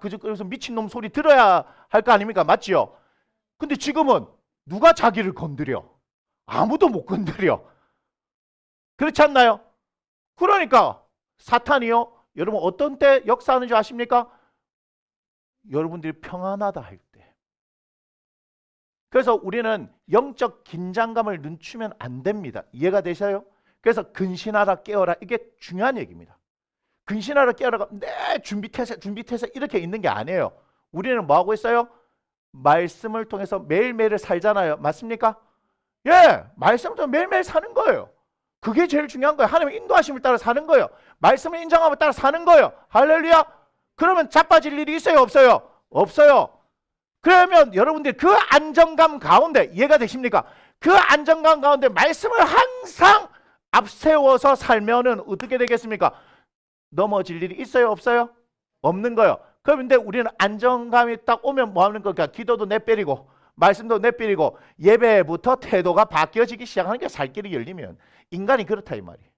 그래서 미친놈 소리 들어야 할 거 아닙니까? 맞지요? 근데 지금은 누가 자기를 건드려? 아무도 못 건드려. 그렇지 않나요? 그러니까 사탄이요. 여러분 어떤 때 역사하는 줄 아십니까? 여러분들이 평안하다 할 때. 그래서 우리는 영적 긴장감을 늦추면 안 됩니다. 이해가 되셔요? 그래서 근신하라 깨어라 이게 중요한 얘기입니다. 근신하라 깨어라가 준비태세 이렇게 있는 게 아니에요. 우리는 뭐 하고 있어요? 말씀을 통해서 매일매일을 살잖아요. 맞습니까? 예, 말씀을 통해서 매일매일 사는 거예요. 그게 제일 중요한 거예요. 하나님의 인도하심을 따라 사는 거예요. 말씀을 인정함을 따라 사는 거예요. 할렐루야. 그러면 자빠질 일이 있어요? 없어요? 없어요. 그러면 여러분들 그 안정감 가운데 이해가 되십니까? 그 안정감 가운데 말씀을 항상 앞세워서 살면은 어떻게 되겠습니까? 넘어질 일이 있어요, 없어요? 없는 거예요. 그런데 우리는 안정감이 딱 오면 뭐 하는 거니까 기도도 내빼리고 말씀도 내빼리고 예배부터 태도가 바뀌어지기 시작하는 게 살 길이 열리면 인간이 그렇다 이 말이에요.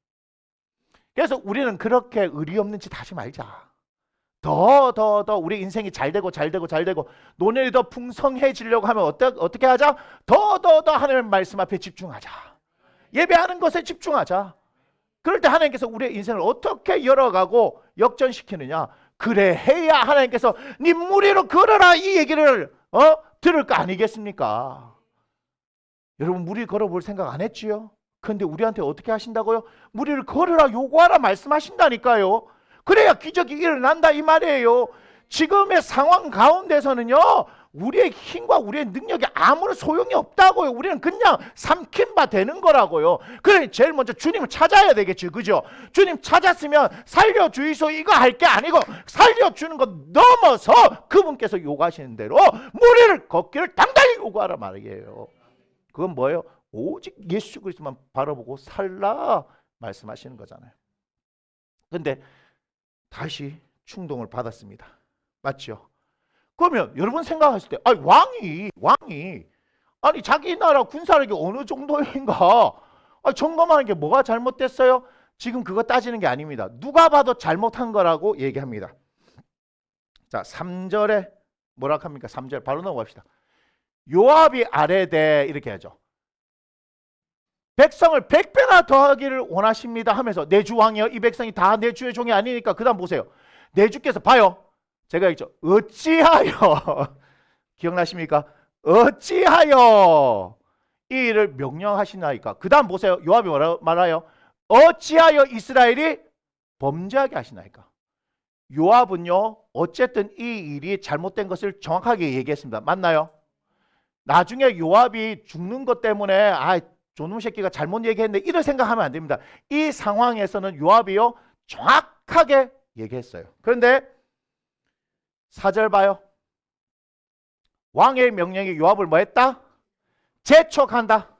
그래서 우리는 그렇게 의리 없는 짓 하지 말자. 더 우리 인생이 잘 되고 노년이 더 풍성해지려고 하면 어떻게 하자? 더 하나님의 말씀 앞에 집중하자. 예배하는 것에 집중하자. 그럴 때 하나님께서 우리의 인생을 어떻게 열어가고 역전시키느냐? 그래 해야 하나님께서 네 무리로 걸어라 이 얘기를 들을 거 아니겠습니까? 여러분 무리 걸어볼 생각 안 했지요? 근데 우리한테 어떻게 하신다고요? 무리를 걸으라 요구하라 말씀하신다니까요. 그래야 기적이 일어난다 이 말이에요. 지금의 상황 가운데서는요 우리의 힘과 우리의 능력이 아무런 소용이 없다고요. 우리는 그냥 삼킨 바 되는 거라고요. 그래 제일 먼저 주님을 찾아야 되겠죠. 그죠? 주님 찾았으면 살려주이소 이거 할 게 아니고 살려주는 것 넘어서 그분께서 요구하시는 대로 무리를 걷기를 당당히 요구하라 말이에요. 그건 뭐예요? 오직 예수 그리스도만 바라보고 살라 말씀하시는 거잖아요. 근데 다시 충동을 받았습니다. 맞죠? 그러면 여러분 생각하실 때 왕이 아니 자기 나라 군사력이 어느 정도인가 점검하는 게 뭐가 잘못됐어요? 지금 그거 따지는 게 아닙니다. 누가 봐도 잘못한 거라고 얘기합니다. 자 3절에 뭐라 합니까? 3절 바로 넘어갑시다. 요압이 아뢰되 이렇게 하죠. 백성을 100배나 더하기를 원하십니다 하면서 내 주 왕이여 이 백성이 다 내 주의 종이 아니니까 그 다음 보세요. 내 주께서 봐요. 제가 있죠. 어찌하여 기억나십니까? 어찌하여 이 일을 명령하시나이까. 그 다음 보세요. 요압이 뭐라 말해요? 어찌하여 이스라엘이 범죄하게 하시나이까. 요압은요 어쨌든 이 일이 잘못된 것을 정확하게 얘기했습니다. 맞나요? 나중에 요압이 죽는 것 때문에 저놈 새끼가 잘못 얘기했는데 이런 생각하면 안 됩니다. 이 상황에서는 요압이요 정확하게 얘기했어요. 그런데 4절 봐요. 왕의 명령이 요압을 뭐 했다? 재촉한다.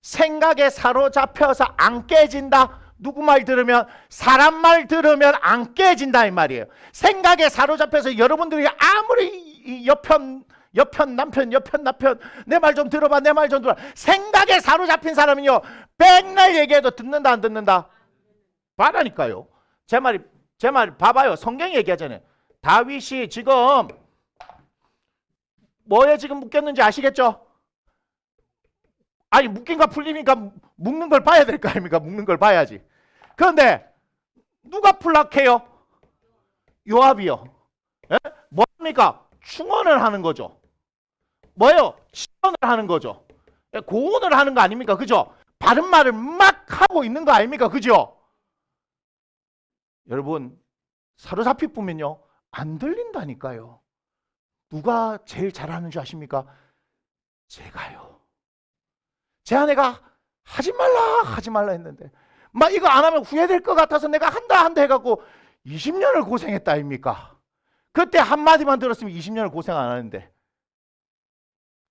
생각에 사로잡혀서 안 깨진다. 누구 말 들으면? 사람 말 들으면 안 깨진다 이 말이에요. 생각에 사로잡혀서 여러분들이 아무리 옆편 남편 내 말 좀 들어봐 내 말 좀 들어봐. 생각에 사로잡힌 사람은요 백날 얘기해도 듣는다 안 듣는다? 봐라니까요. 제 말 봐봐요. 성경이 얘기하잖아요. 다윗이 지금 뭐에 지금 묶였는지 아시겠죠? 아니 묶인가 풀리니까 묶는 걸 봐야 될 거 아닙니까? 묶는 걸 봐야지. 그런데 누가 풀락해요? 요압이요. 예? 뭡니까? 충언을 하는 거죠. 뭐예요? 시언을 하는 거죠. 고언을 하는 거 아닙니까? 그죠? 바른 말을 막 하고 있는 거 아닙니까? 그죠? 여러분 사로잡힐 뿐면요 안 들린다니까요. 누가 제일 잘하는 줄 아십니까? 제가요. 제 아내가 하지 말라 했는데 막 이거 안 하면 후회될 것 같아서 내가 한다 해갖고 20년을 고생했다 아닙니까? 그때 한마디만 들었으면 20년을 고생 안 하는데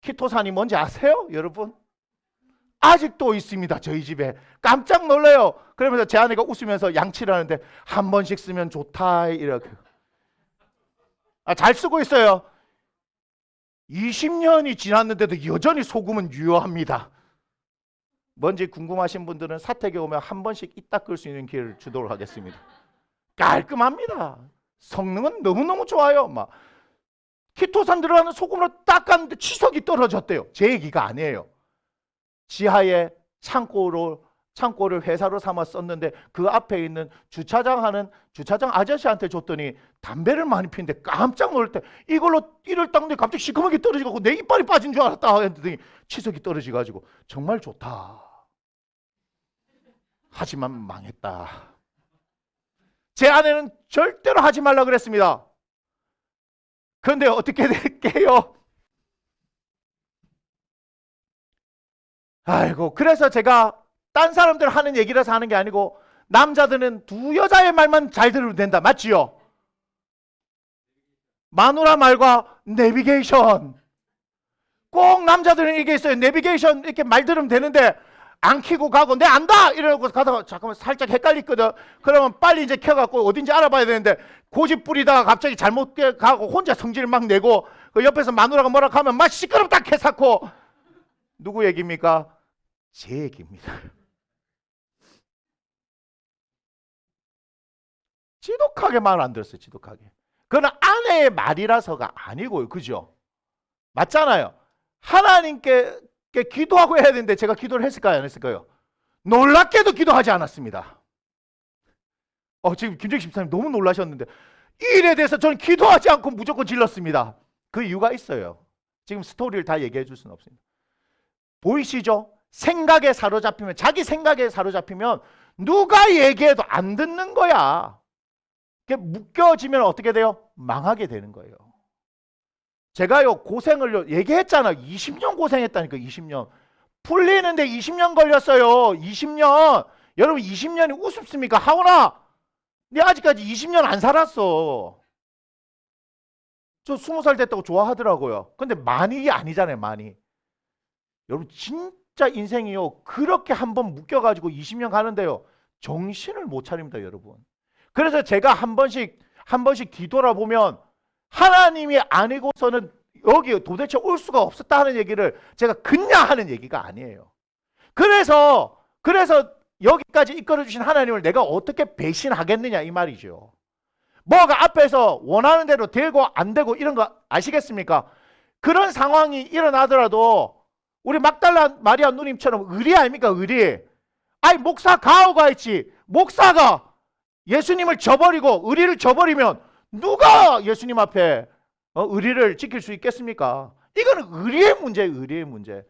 키토산이 뭔지 아세요? 여러분? 아직도 있습니다. 저희 집에. 깜짝 놀라요. 그러면서 제 아내가 웃으면서 양치를 하는데 한 번씩 쓰면 좋다 이렇게. 잘 쓰고 있어요. 20년이 지났는데도 여전히 소금은 유효합니다. 뭔지 궁금하신 분들은 사택에 오면 한 번씩 이 닦을 수 있는 기회를 주도록 하겠습니다. 깔끔합니다. 성능은 너무너무 좋아요. 막 키토산 들어가는 소금으로 닦았는데 치석이 떨어졌대요. 제 얘기가 아니에요. 지하에 창고를 회사로 삼아 썼는데 그 앞에 있는 주차장 아저씨한테 줬더니 담배를 많이 피는데 깜짝 놀랄 때 이를 닦는데 갑자기 시커멓게 떨어지고 내 이빨이 빠진 줄 알았다 했더니 치석이 떨어지가지고 정말 좋다. 하지만 망했다. 제 아내는 절대로 하지 말라 그랬습니다. 그런데 어떻게 될게요? 아이고, 그래서 제가 딴 사람들 하는 얘기라서 하는 게 아니고 남자들은 두 여자의 말만 잘 들으면 된다. 맞지요? 마누라 말과 내비게이션. 꼭 남자들은 이게 있어요. 내비게이션 이렇게 말 들으면 되는데 안 켜고 가고 내 안다 이러고 가다가 잠깐만 살짝 헷갈리거든. 그러면 빨리 이제 켜갖고 어딘지 알아봐야 되는데 고집 부리다가 갑자기 잘못 가고 혼자 성질 막 내고 그 옆에서 마누라가 뭐라 하면 막 시끄럽다 캐사코. 누구 얘기입니까? 제 얘기입니다. 지독하게 말 안 들었어요. 지독하게. 그건 아내의 말이라서가 아니고요. 그죠? 맞잖아요. 하나님께 기도하고 해야 되는데 제가 기도를 했을까요? 안 했을까요? 놀랍게도 기도하지 않았습니다. 지금 김정희 집사님 너무 놀라셨는데 이 일에 대해서 저는 기도하지 않고 무조건 질렀습니다. 그 이유가 있어요. 지금 스토리를 다 얘기해 줄 수는 없습니다. 보이시죠? 생각에 사로잡히면, 자기 생각에 사로잡히면 누가 얘기해도 안 듣는 거야. 묶여지면 어떻게 돼요? 망하게 되는 거예요. 제가요 고생을 얘기했잖아요. 20년 고생했다니까. 20년 풀리는데 20년 걸렸어요. 20년. 여러분 20년이 우습습니까? 하오나 네 아직까지 20년 안 살았어. 저 20살 됐다고 좋아하더라고요. 근데 많이 아니잖아요. 많이. 여러분 진짜 인생이요 그렇게 한번 묶여가지고 20년 가는데요 정신을 못 차립니다. 여러분. 그래서 제가 한 번씩 뒤돌아보면 하나님이 아니고서는 여기 도대체 올 수가 없었다는 얘기를 제가 그냥 하는 얘기가 아니에요. 그래서 여기까지 이끌어 주신 하나님을 내가 어떻게 배신하겠느냐 이 말이죠. 뭐가 앞에서 원하는 대로 되고 안 되고 이런 거 아시겠습니까? 그런 상황이 일어나더라도 우리 막달라 마리아 누님처럼 의리 아닙니까? 의리. 아니 목사 가오가 있지. 목사가 예수님을 저버리고 의리를 저버리면 누가 예수님 앞에 의리를 지킬 수 있겠습니까? 이거는 의리의 문제예요. 의리의 문제.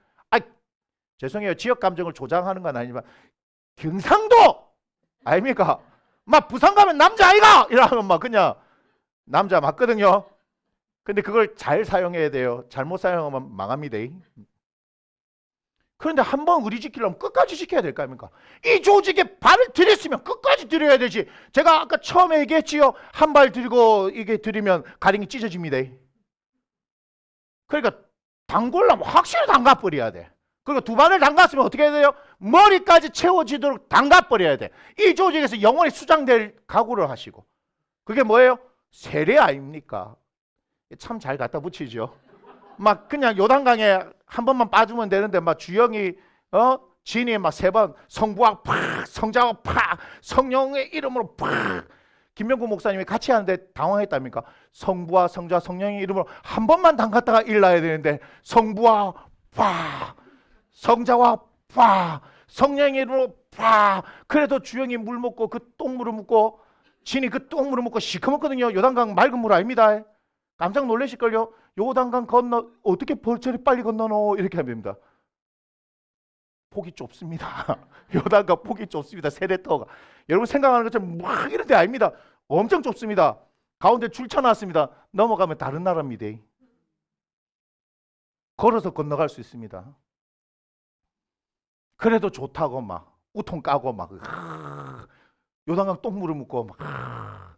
죄송해요. 지역 감정을 조장하는 건 아니지만 경상도 아닙니까? 막 부산 가면 남자 아이가 이러면 막 그냥 남자 맞거든요. 근데 그걸 잘 사용해야 돼요. 잘못 사용하면 망합니다. 그런데 한번 의리 지키려면 끝까지 지켜야 될 거 아닙니까? 이 조직에 발을 들였으면 끝까지 들여야 되지. 제가 아까 처음에 얘기했지요. 한 발 들이고 이게 들이면 가랭이 찢어집니다. 그러니까 담글려면 확실히 담가버려야 돼. 그리고 두 발을 담갔으면 어떻게 해야 돼요? 머리까지 채워지도록 담가버려야 돼. 이 조직에서 영원히 수장될 각오를 하시고. 그게 뭐예요? 세례 아닙니까? 참 잘 갖다 붙이죠. 막 그냥 요단강에 한 번만 빠지면 되는데 막 주영이 진이 막 세 번 성부와 팍 성자와 팍 성령의 이름으로 팍 김명구 목사님이 같이 하는데 당황했답니까? 성부와 성자 성령의 이름으로 한 번만 담갔다가 일나야 되는데 성부와 팍 성자와 팍 성령의 이름으로 팍 그래도 주영이 물 먹고 그 똥물을 묻고 진이 그 똥물을 먹고 시커멓거든요. 요단강 맑은 물 아닙니다. 깜짝 놀라실걸요. 요단강 건너 어떻게 저리 빨리 건너노 이렇게 하면 됩니다. 폭이 좁습니다. 요단강 폭이 좁습니다. 세례터가 여러분 생각하는 것처럼 막 이런 데 아닙니다. 엄청 좁습니다. 가운데 줄 쳐놨습니다. 넘어가면 다른 나라입니다. 걸어서 건너갈 수 있습니다. 그래도 좋다고 막 우통 까고 막 요단강 똥물을 묻고 막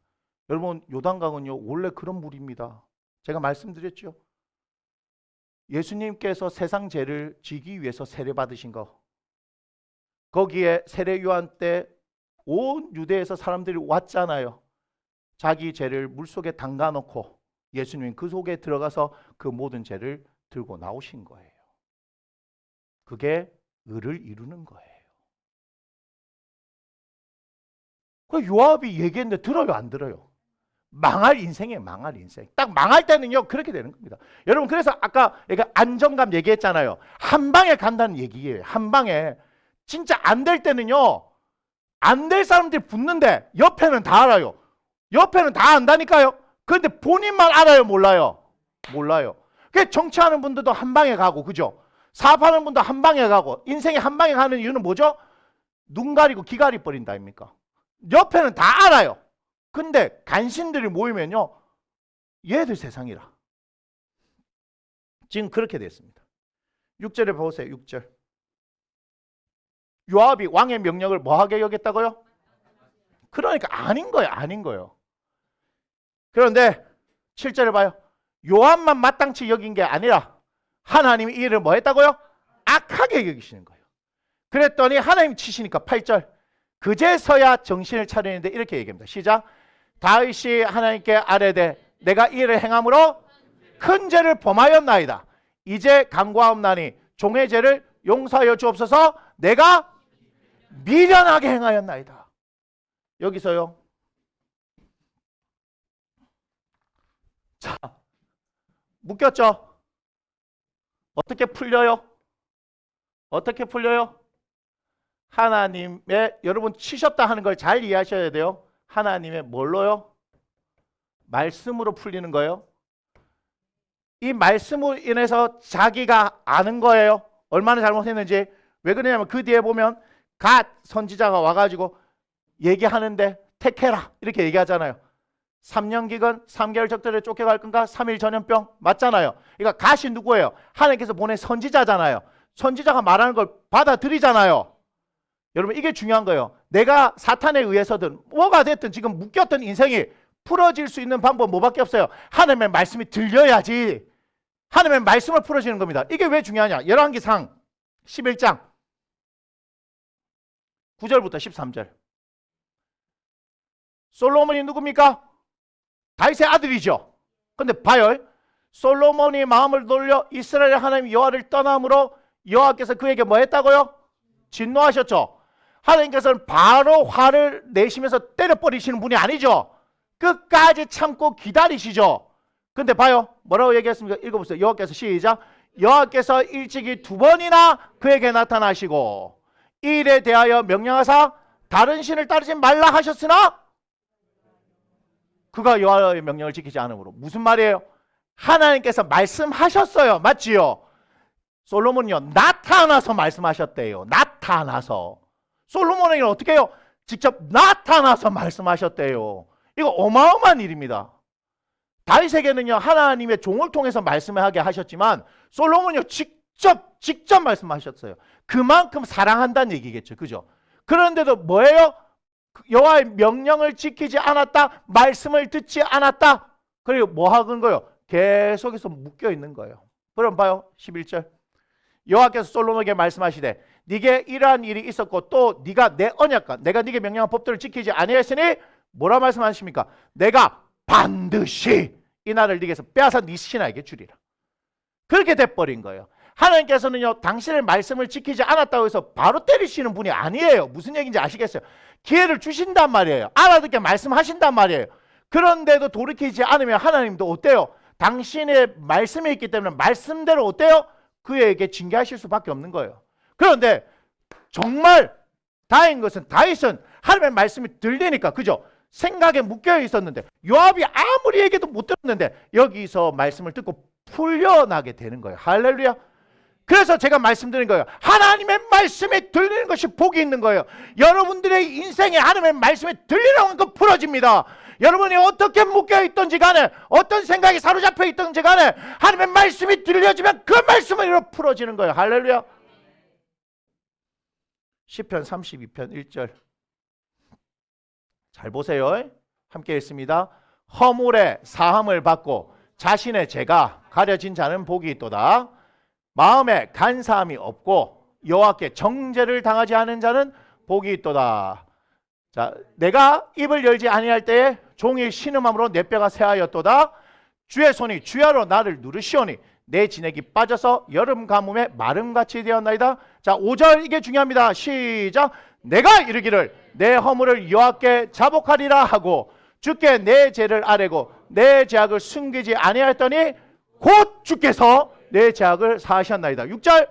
여러분 요단강은요 원래 그런 물입니다. 제가 말씀드렸죠. 예수님께서 세상 죄를 지기 위해서 세례 받으신 거. 거기에 세례 요한 때 온 유대에서 사람들이 왔잖아요. 자기 죄를 물속에 담가 놓고 예수님 그 속에 들어가서 그 모든 죄를 들고 나오신 거예요. 그게 의를 이루는 거예요. 그 요압이 얘기했는데 들어요 안 들어요? 망할 인생이에요. 망할 인생. 딱 망할 때는요 그렇게 되는 겁니다. 여러분 그래서 아까 안정감 얘기했잖아요. 한 방에 간다는 얘기예요. 한 방에. 진짜 안 될 때는요 안 될 사람들이 붙는데 옆에는 다 알아요. 옆에는 다 안다니까요. 그런데 본인만 알아요 몰라요? 몰라요. 그래서 정치하는 분들도 한 방에 가고 그죠? 사업하는 분도 한 방에 가고 인생이 한 방에 가는 이유는 뭐죠? 눈 가리고 귀 가리 버린다 아닙니까? 옆에는 다 알아요. 근데 간신들이 모이면요 얘들 세상이라. 지금 그렇게 됐습니다. 6절에 보세요. 6절. 요압이 왕의 명령을 뭐하게 여겼다고요? 그러니까 아닌 거예요. 아닌 거예요. 그런데 7절에 봐요. 요압만 마땅치 여긴 게 아니라 하나님이 이 일을 뭐 했다고요? 악하게 여기시는 거예요. 그랬더니 하나님 치시니까 8절 그제서야 정신을 차리는데 이렇게 얘기합니다. 시작. 다윗이 하나님께 아뢰되 내가 이 일을 행함으로 큰 죄를 범하였나이다. 이제 간구하옵나니 종의 죄를 용서하여 주옵소서. 내가 미련하게 행하였나이다. 여기서요. 자, 묶였죠? 어떻게 풀려요? 어떻게 풀려요? 하나님의, 여러분 치셨다 하는 걸 잘 이해하셔야 돼요. 하나님의 뭘로요? 말씀으로 풀리는 거예요. 이 말씀으로 인해서 자기가 아는 거예요. 얼마나 잘못했는지. 왜 그러냐면 그 뒤에 보면 갓 선지자가 와가지고 얘기하는데 택해라 이렇게 얘기하잖아요. 3년 기근 3개월 적들에 쫓겨갈 건가 3일 전염병 맞잖아요. 그러니까 갓이 누구예요? 하나님께서 보낸 선지자잖아요. 선지자가 말하는 걸 받아들이잖아요. 여러분 이게 중요한 거예요. 내가 사탄에 의해서든 뭐가 됐든 지금 묶였던 인생이 풀어질 수 있는 방법 뭐밖에 없어요. 하나님의 말씀이 들려야지. 하나님의 말씀을 풀어지는 겁니다. 이게 왜 중요하냐? 열왕기상 11장 9절부터 13절. 솔로몬이 누굽니까? 다윗의 아들이죠. 근데 봐요. 솔로몬이 마음을 돌려 이스라엘 하나님 여호와를 떠남으로 여호와께서 그에게 뭐 했다고요? 진노하셨죠. 하나님께서는 바로 화를 내시면서 때려버리시는 분이 아니죠. 끝까지 참고 기다리시죠. 근데 봐요. 뭐라고 얘기했습니까? 읽어보세요. 여호와께서 시작. 여호와께서 일찍이 2번이나 그에게 나타나시고 이 일에 대하여 명령하사 다른 신을 따르지 말라 하셨으나 그가 여호와의 명령을 지키지 않으므로. 무슨 말이에요? 하나님께서 말씀하셨어요. 맞지요? 솔로몬이요. 나타나서 말씀하셨대요. 나타나서. 솔로몬에게는 어떻게 해요? 직접 나타나서 말씀하셨대요. 이거 어마어마한 일입니다. 다윗에게는요. 하나님의 종을 통해서 말씀을 하게 하셨지만 솔로몬이요. 직접 말씀하셨어요. 그만큼 사랑한다는 얘기겠죠. 그죠? 그런데도 뭐예요? 여호와의 명령을 지키지 않았다. 말씀을 듣지 않았다. 그리고 뭐 하는 거예요? 계속해서 묶여 있는 거예요. 그럼 봐요. 11절. 여호와께서 솔로몬에게 말씀하시되 네게 이러한 일이 있었고 또 네가 내 언약과 내가 네게 명령한 법들을 지키지 아니하였으니 뭐라 말씀하십니까? 내가 반드시 이 나라를 네게서 빼앗아 네 신하에게 주리라. 그렇게 돼버린 거예요. 하나님께서는요 당신의 말씀을 지키지 않았다고 해서 바로 때리시는 분이 아니에요. 무슨 얘기인지 아시겠어요? 기회를 주신단 말이에요. 알아듣게 말씀하신단 말이에요. 그런데도 돌이키지 않으면 하나님도 어때요? 당신의 말씀이 있기 때문에 말씀대로 어때요? 그에게 징계하실 수밖에 없는 거예요. 그런데 정말 다행인 것은 다윗은 하나님의 말씀이 들리니까 그죠? 생각에 묶여 있었는데 요압이 아무리 얘기해도 못 들었는데 여기서 말씀을 듣고 풀려나게 되는 거예요. 할렐루야. 그래서 제가 말씀드린 거예요. 하나님의 말씀에 들리는 것이 복이 있는 거예요. 여러분들의 인생에 하나님의 말씀에 들리는 건 풀어집니다. 여러분이 어떻게 묶여있든지 간에 어떤 생각이 사로잡혀 있든지 간에 하나님의 말씀이 들려지면 그 말씀으로 풀어지는 거예요. 할렐루야. 시편 32편 1절 잘 보세요. 함께 읽습니다. 허물의 사함을 받고 자신의 죄가 가려진 자는 복이 있도다. 마음에 간사함이 없고 여호와께 정죄를 당하지 않은 자는 복이 있도다. 자, 내가 입을 열지 아니할 때에 종일 신음함으로 내 뼈가 새하였도다. 주의 손이 주야로 나를 누르시오니 내 진액이 빠져서 여름 가뭄에 마름같이 되었나이다. 자, 5절 이게 중요합니다. 시작. 내가 이르기를 내 허물을 여호와께 자복하리라 하고 주께 내 죄를 아뢰고 내 죄악을 숨기지 아니하였더니 곧 주께서 내 죄악을 사하셨나이다. 6절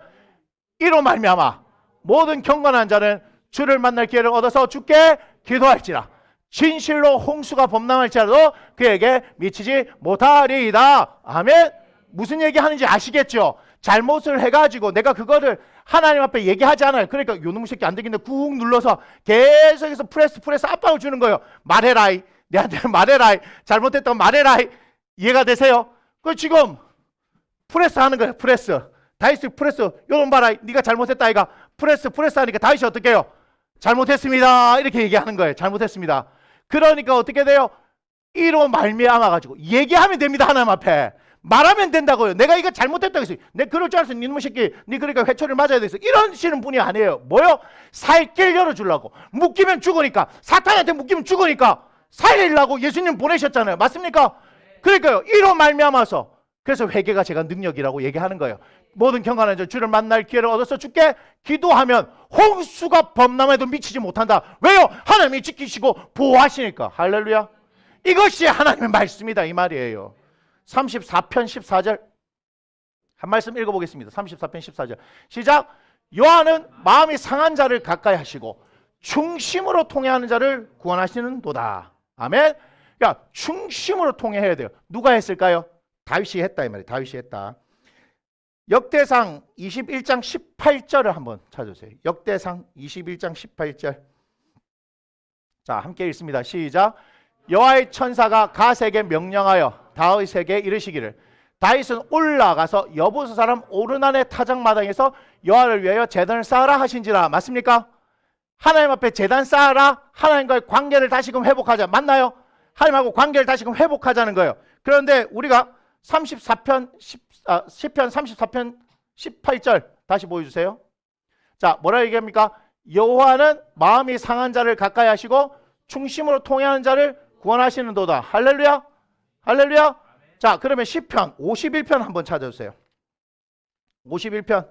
이로 말미암아 모든 경건한 자는 주를 만날 기회를 얻어서 주께 기도할지라. 진실로 홍수가 범람할지라도 그에게 미치지 못하리이다. 아멘. 무슨 얘기하는지 아시겠죠? 잘못을 해가지고 내가 그거를 하나님 앞에 얘기하지 않아요. 그러니까 요놈의 새끼 안 되겠네 꾹 눌러서 계속해서 프레스 압박을 주는 거예요. 말해라이. 내한테 말해라이. 잘못했다고 말해라이. 이해가 되세요? 그 지금 프레스 하는 거예요. 프레스. 다윗이 프레스. 요놈 봐라. 네가 잘못했다 아이가. 프레스 하니까 다윗이 어떻게 해요? 잘못했습니다. 이렇게 얘기하는 거예요. 잘못했습니다. 그러니까 어떻게 돼요? 이로 말미암아 가지고 얘기하면 됩니다. 하나님 앞에. 말하면 된다고요. 내가 이거 잘못했다고 했어요. 내 그럴 줄 알았어. 니놈의 새끼. 니 그러니까 회초리를 맞아야 됐어. 이러시는 분이 아니에요. 뭐요? 살 길 열어주려고. 묶이면 죽으니까. 사탄한테 묶이면 죽으니까 살리려고 예수님 보내셨잖아요. 맞습니까? 그러니까요. 이로 말미암아서 그래서 회개가 제가 능력이라고 얘기하는 거예요. 모든 경건한 자 주를 만날 기회를 얻어서 주께 기도하면 홍수가 범람해도 미치지 못한다. 왜요? 하나님이 지키시고 보호하시니까. 할렐루야. 이것이 하나님의 말씀이다 이 말이에요. 34편 14절 한 말씀 읽어보겠습니다. 34편 14절 시작. 여호와는 마음이 상한 자를 가까이 하시고 중심으로 통해하는 자를 구원하시는도다. 아멘. 그러니까 중심으로 통해해야 돼요. 누가 했을까요? 다윗이 했다 이 말이에요. 다윗이 했다. 역대상 21장 18절을 한번 찾아주세요. 역대상 21장 18절. 자, 함께 읽습니다. 시작. 여호와의 천사가 갓에게 명령하여 다윗에게 이르시기를 다윗은 올라가서 여부스 사람 오르난의 타작마당에서 여호와를 위하여 제단을 쌓으라 하신지라. 맞습니까? 하나님 앞에 제단 쌓으라. 하나님과의 관계를 다시금 회복하자. 맞나요? 하나님하고 관계를 다시금 회복하자는 거예요. 그런데 우리가 34편 18절 다시 보여주세요. 자, 뭐라 얘기합니까? 여호와는 마음이 상한 자를 가까이 하시고 중심으로 통해하는 자를 구원하시는도다. 할렐루야. 할렐루야. 자, 그러면 시편 51편 한번 찾아주세요. 51편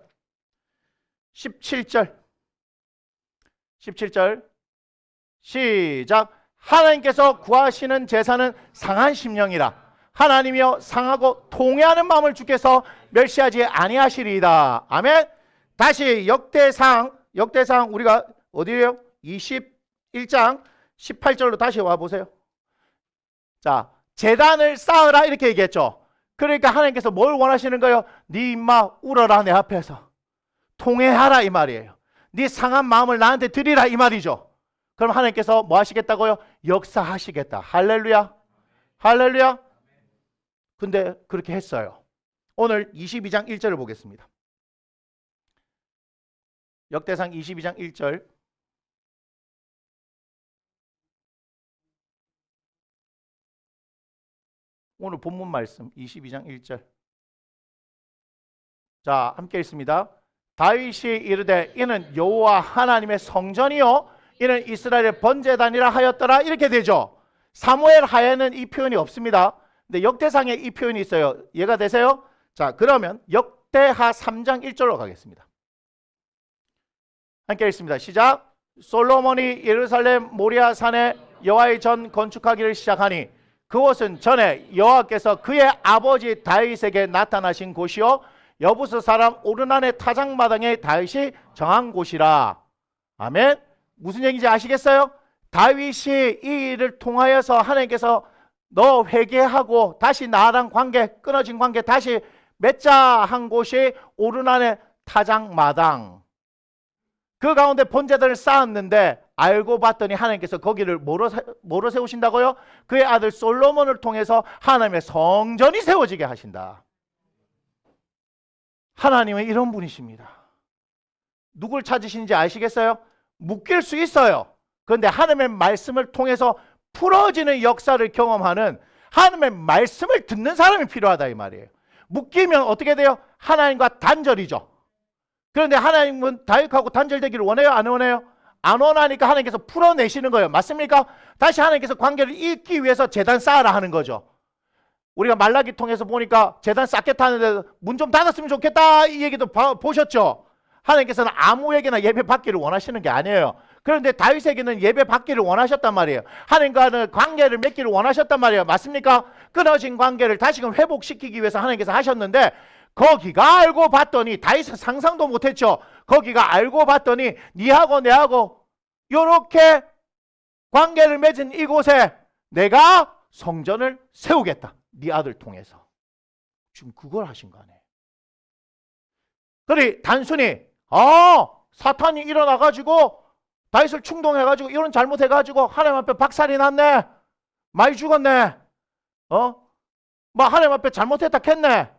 17절 시작. 하나님께서 구하시는 제사는 상한 심령이라. 하나님이여 상하고 통회하는 마음을 주께서 멸시하지 아니하시리이다. 아멘. 다시 역대상 우리가 어디에요? 21장 18절로 다시 와보세요. 자, 제단을 쌓으라 이렇게 얘기했죠. 그러니까 하나님께서 뭘 원하시는 거예요? 네 임마 울어라 내 앞에서. 통회하라 이 말이에요. 네 상한 마음을 나한테 드리라 이 말이죠. 그럼 하나님께서 뭐 하시겠다고요? 역사하시겠다. 할렐루야. 할렐루야. 근데 그렇게 했어요. 오늘 22장 1절을 보겠습니다. 역대상 22장 1절. 오늘 본문 말씀 22장 1절. 자, 함께 읽습니다. 다윗이 이르되 이는 여호와 하나님의 성전이요 이는 이스라엘의 번제단이라 하였더라. 이렇게 되죠. 사무엘 하에는 이 표현이 없습니다. 근데 역대상에 이 표현이 있어요. 이해가 되세요? 자, 그러면 역대하 3장 1절로 가겠습니다. 함께 읽습니다. 시작. 솔로몬이 예루살렘 모리아 산에 여호와의 전 건축하기를 시작하니 그곳은 전에 여호와께서 그의 아버지 다윗에게 나타나신 곳이요 여부스 사람 오르난의 타작마당에 다윗이 정한 곳이라. 아멘. 무슨 얘기인지 아시겠어요? 다윗이 이 일을 통하여서 하나님께서 너 회개하고 다시 나랑 관계 끊어진 관계 다시 맺자 한 곳이 오르난의 타작마당. 그 가운데 번제단을 쌓았는데 알고 봤더니 하나님께서 거기를 뭐로 세우신다고요? 그의 아들 솔로몬을 통해서 하나님의 성전이 세워지게 하신다. 하나님은 이런 분이십니다. 누굴 찾으시는지 아시겠어요? 묶일 수 있어요. 그런데 하나님의 말씀을 통해서 풀어지는 역사를 경험하는 하나님의 말씀을 듣는 사람이 필요하다 이 말이에요. 묶이면 어떻게 돼요? 하나님과 단절이죠. 그런데 하나님은 다윗하고 단절되기를 원해요? 안 원해요? 안 원하니까 하나님께서 풀어내시는 거예요. 맞습니까? 다시 하나님께서 관계를 잇기 위해서 제단 쌓으라 하는 거죠. 우리가 말라기 통해서 보니까 제단 쌓겠다 하는데 문 좀 닫았으면 좋겠다 이 얘기도 보셨죠? 하나님께서는 아무에게나 예배 받기를 원하시는 게 아니에요. 그런데 다윗에게는 예배 받기를 원하셨단 말이에요. 하나님과는 관계를 맺기를 원하셨단 말이에요. 맞습니까? 끊어진 관계를 다시금 회복시키기 위해서 하나님께서 하셨는데 거기가 알고 봤더니 다윗은 상상도 못했죠. 거기가 알고 봤더니 니하고 내하고 이렇게 관계를 맺은 이곳에 내가 성전을 세우겠다. 네 아들 통해서. 지금 그걸 하신 거 아니에요. 그리 단순히 사탄이 일어나가지고 다윗을 충동해가지고 이런 잘못해가지고 하나님 앞에 박살이 났네. 많이 죽었네. 하나님 앞에 잘못했다 했네.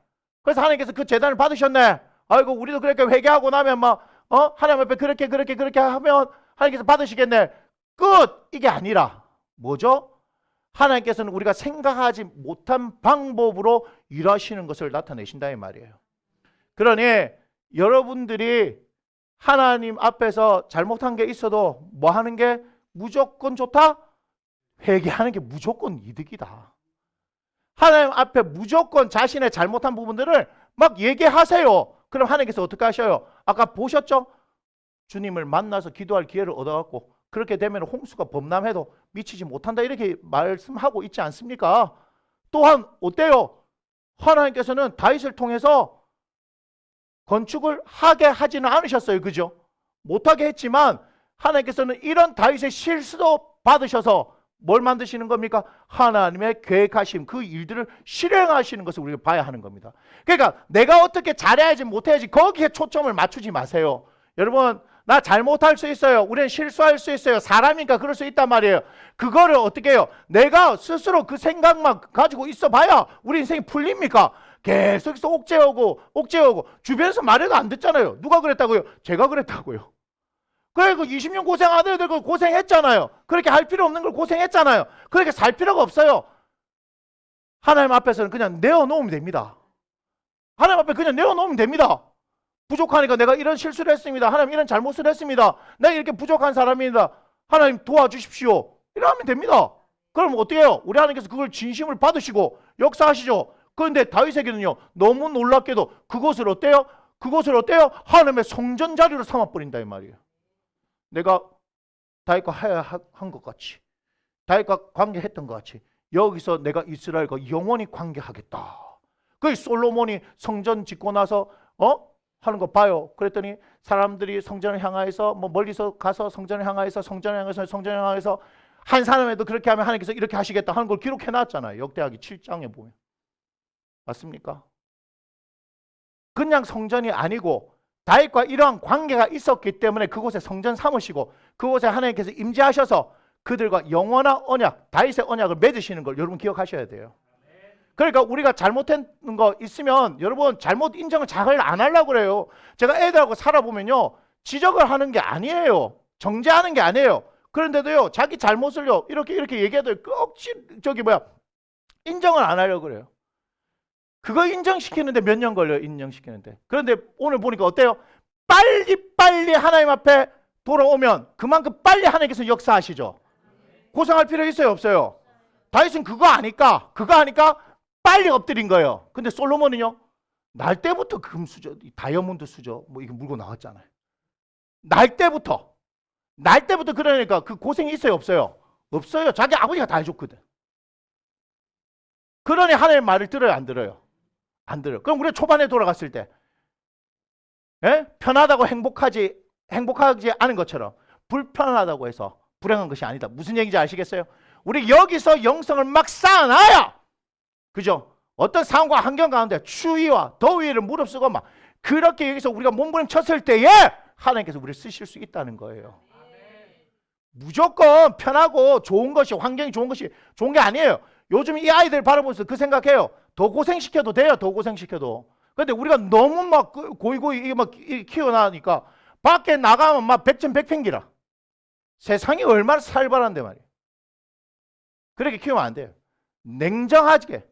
그래서 하나님께서 그 제단을 받으셨네. 아이고 우리도 그렇게 회개하고 나면 하나님 앞에 그렇게 하면 하나님께서 받으시겠네. 끝! 이게 아니라 뭐죠? 하나님께서는 우리가 생각하지 못한 방법으로 일하시는 것을 나타내신다 이 말이에요. 그러니 여러분들이 하나님 앞에서 잘못한 게 있어도 뭐 하는 게 무조건 좋다? 회개하는 게 무조건 이득이다. 하나님 앞에 무조건 자신의 잘못한 부분들을 막 얘기하세요. 그럼 하나님께서 어떻게 하셔요? 아까 보셨죠? 주님을 만나서 기도할 기회를 얻어갖고 그렇게 되면 홍수가 범람해도 미치지 못한다 이렇게 말씀하고 있지 않습니까? 또한 어때요? 하나님께서는 다윗을 통해서 건축을 하게 하지는 않으셨어요. 그죠? 못하게 했지만 하나님께서는 이런 다윗의 실수도 받으셔서 뭘 만드시는 겁니까? 하나님의 계획하신 그 일들을 실행하시는 것을 우리가 봐야 하는 겁니다. 그러니까 내가 어떻게 잘해야지 못해야지 거기에 초점을 맞추지 마세요. 여러분 나 잘못할 수 있어요. 우리는 실수할 수 있어요. 사람이니까 그럴 수 있단 말이에요. 그거를 어떻게 해요? 내가 스스로 그 생각만 가지고 있어 봐야 우리 인생이 풀립니까? 계속해서 옥죄오고 주변에서 말해도 안 듣잖아요. 누가 그랬다고요? 제가 그랬다고요. 그래 그 20년 고생 안 해도 되고 고생했잖아요. 그렇게 할 필요 없는 걸 고생했잖아요. 그렇게 살 필요가 없어요. 하나님 앞에서는 그냥 내어놓으면 됩니다. 하나님 앞에 그냥 내어놓으면 됩니다. 부족하니까 내가 이런 실수를 했습니다. 하나님 이런 잘못을 했습니다. 내가 이렇게 부족한 사람입니다. 하나님 도와주십시오. 이러면 됩니다. 그럼 어떻게 해요? 우리 하나님께서 그걸 진심을 받으시고 역사하시죠. 그런데 다윗에게는요 너무 놀랍게도 그것을 어때요? 하나님의 성전 자리로 삼아버린다 이 말이에요. 내가 다윗과 한 것 같이 다윗과 관계했던 것 같이 여기서 내가 이스라엘과 영원히 관계하겠다. 그 솔로몬이 성전 짓고 나서 하는 거 봐요. 그랬더니 사람들이 성전을 향하여서 뭐 멀리서 가서 성전을 향하여서 한 사람에도 그렇게 하면 하나님께서 이렇게 하시겠다 하는 걸 기록해 놨잖아요. 역대하기 7장에 보면. 맞습니까? 그냥 성전이 아니고 다윗과 이러한 관계가 있었기 때문에 그곳에 성전 삼으시고 그곳에 하나님께서 임재하셔서 그들과 영원한 언약, 다윗의 언약을 맺으시는 걸 여러분 기억하셔야 돼요. 그러니까 우리가 잘못한 거 있으면 여러분 잘못 인정을 잘 안 하려고 그래요. 제가 애들하고 살아보면요 지적을 하는 게 아니에요. 정죄하는 게 아니에요. 그런데도요 자기 잘못을요 이렇게 얘기해도 꼭 인정을 안 하려고 그래요. 그거 인정시키는데 몇 년 걸려요. 인정시키는데. 그런데 오늘 보니까 어때요? 빨리 하나님 앞에 돌아오면 그만큼 빨리 하나님께서 역사하시죠. 고생할 필요 있어요 없어요? 다윗은 그거 하니까 빨리 엎드린 거예요. 근데 솔로몬은요 날 때부터 금 수저, 다이아몬드 수저 뭐 이거 물고 나왔잖아요. 날 때부터 그러니까 그 고생이 있어요 없어요? 없어요. 자기 아버지가 다 해줬거든. 그러니 하나님의 말을 들어요 안 들어요? 안 들어요. 그럼 우리가 초반에 돌아갔을 때 편하다고 행복하지 않은 것처럼 불편하다고 해서 불행한 것이 아니다. 무슨 얘기인지 아시겠어요? 우리 여기서 영성을 막 쌓아놔야 그죠? 어떤 상황과 환경 가운데 추위와 더위를 무릅쓰고 막 그렇게 여기서 우리가 몸부림쳤을 때에 하나님께서 우리를 쓰실 수 있다는 거예요. 무조건 편하고 좋은 것이 환경이 좋은 게 아니에요. 요즘 이 아이들 바라보면서 그 생각해요. 더 고생시켜도 돼요. 더 고생시켜도. 근데 우리가 너무 막 고이고이 막 키워나니까 밖에 나가면 막 백전백팽기라. 세상이 얼마나 살벌한데 말이에요. 그렇게 키우면 안 돼요. 냉정하게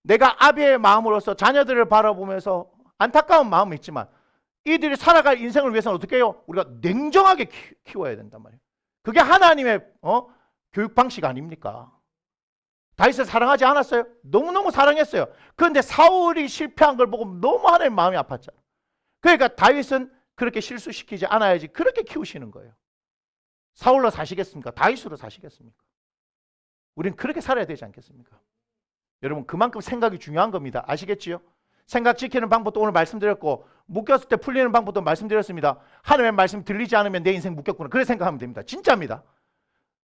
내가 아비의 마음으로서 자녀들을 바라보면서 안타까운 마음이 있지만 이들이 살아갈 인생을 위해서는 어떻게 해요? 우리가 냉정하게 키워야 된단 말이에요. 그게 하나님의 교육 방식 아닙니까? 다윗을 사랑하지 않았어요? 너무너무 사랑했어요. 그런데 사울이 실패한 걸 보고 너무 하나님 마음이 아팠잖아요. 그러니까 다윗은 그렇게 실수시키지 않아야지 그렇게 키우시는 거예요. 사울로 사시겠습니까? 다윗으로 사시겠습니까? 우린 그렇게 살아야 되지 않겠습니까? 여러분 그만큼 생각이 중요한 겁니다. 아시겠지요? 생각 지키는 방법도 오늘 말씀드렸고 묶였을 때 풀리는 방법도 말씀드렸습니다. 하나님의 말씀 들리지 않으면 내 인생 묶였구나. 그렇게 생각하면 됩니다. 진짜입니다.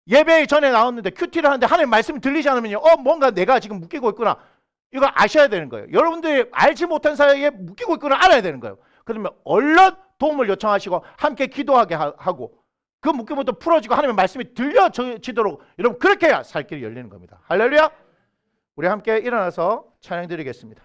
예배 전에 나왔는데 큐티를 하는데 하나님 말씀이 들리지 않으면요 뭔가 내가 지금 묶이고 있구나. 이거 아셔야 되는 거예요. 여러분들이 알지 못한 사이에 묶이고 있구나 알아야 되는 거예요. 그러면 얼른 도움을 요청하시고 함께 기도하게 하고 그 묶임부터 풀어지고 하나님의 말씀이 들려지도록 여러분 그렇게 해야 살 길이 열리는 겁니다. 할렐루야. 우리 함께 일어나서 찬양 드리겠습니다.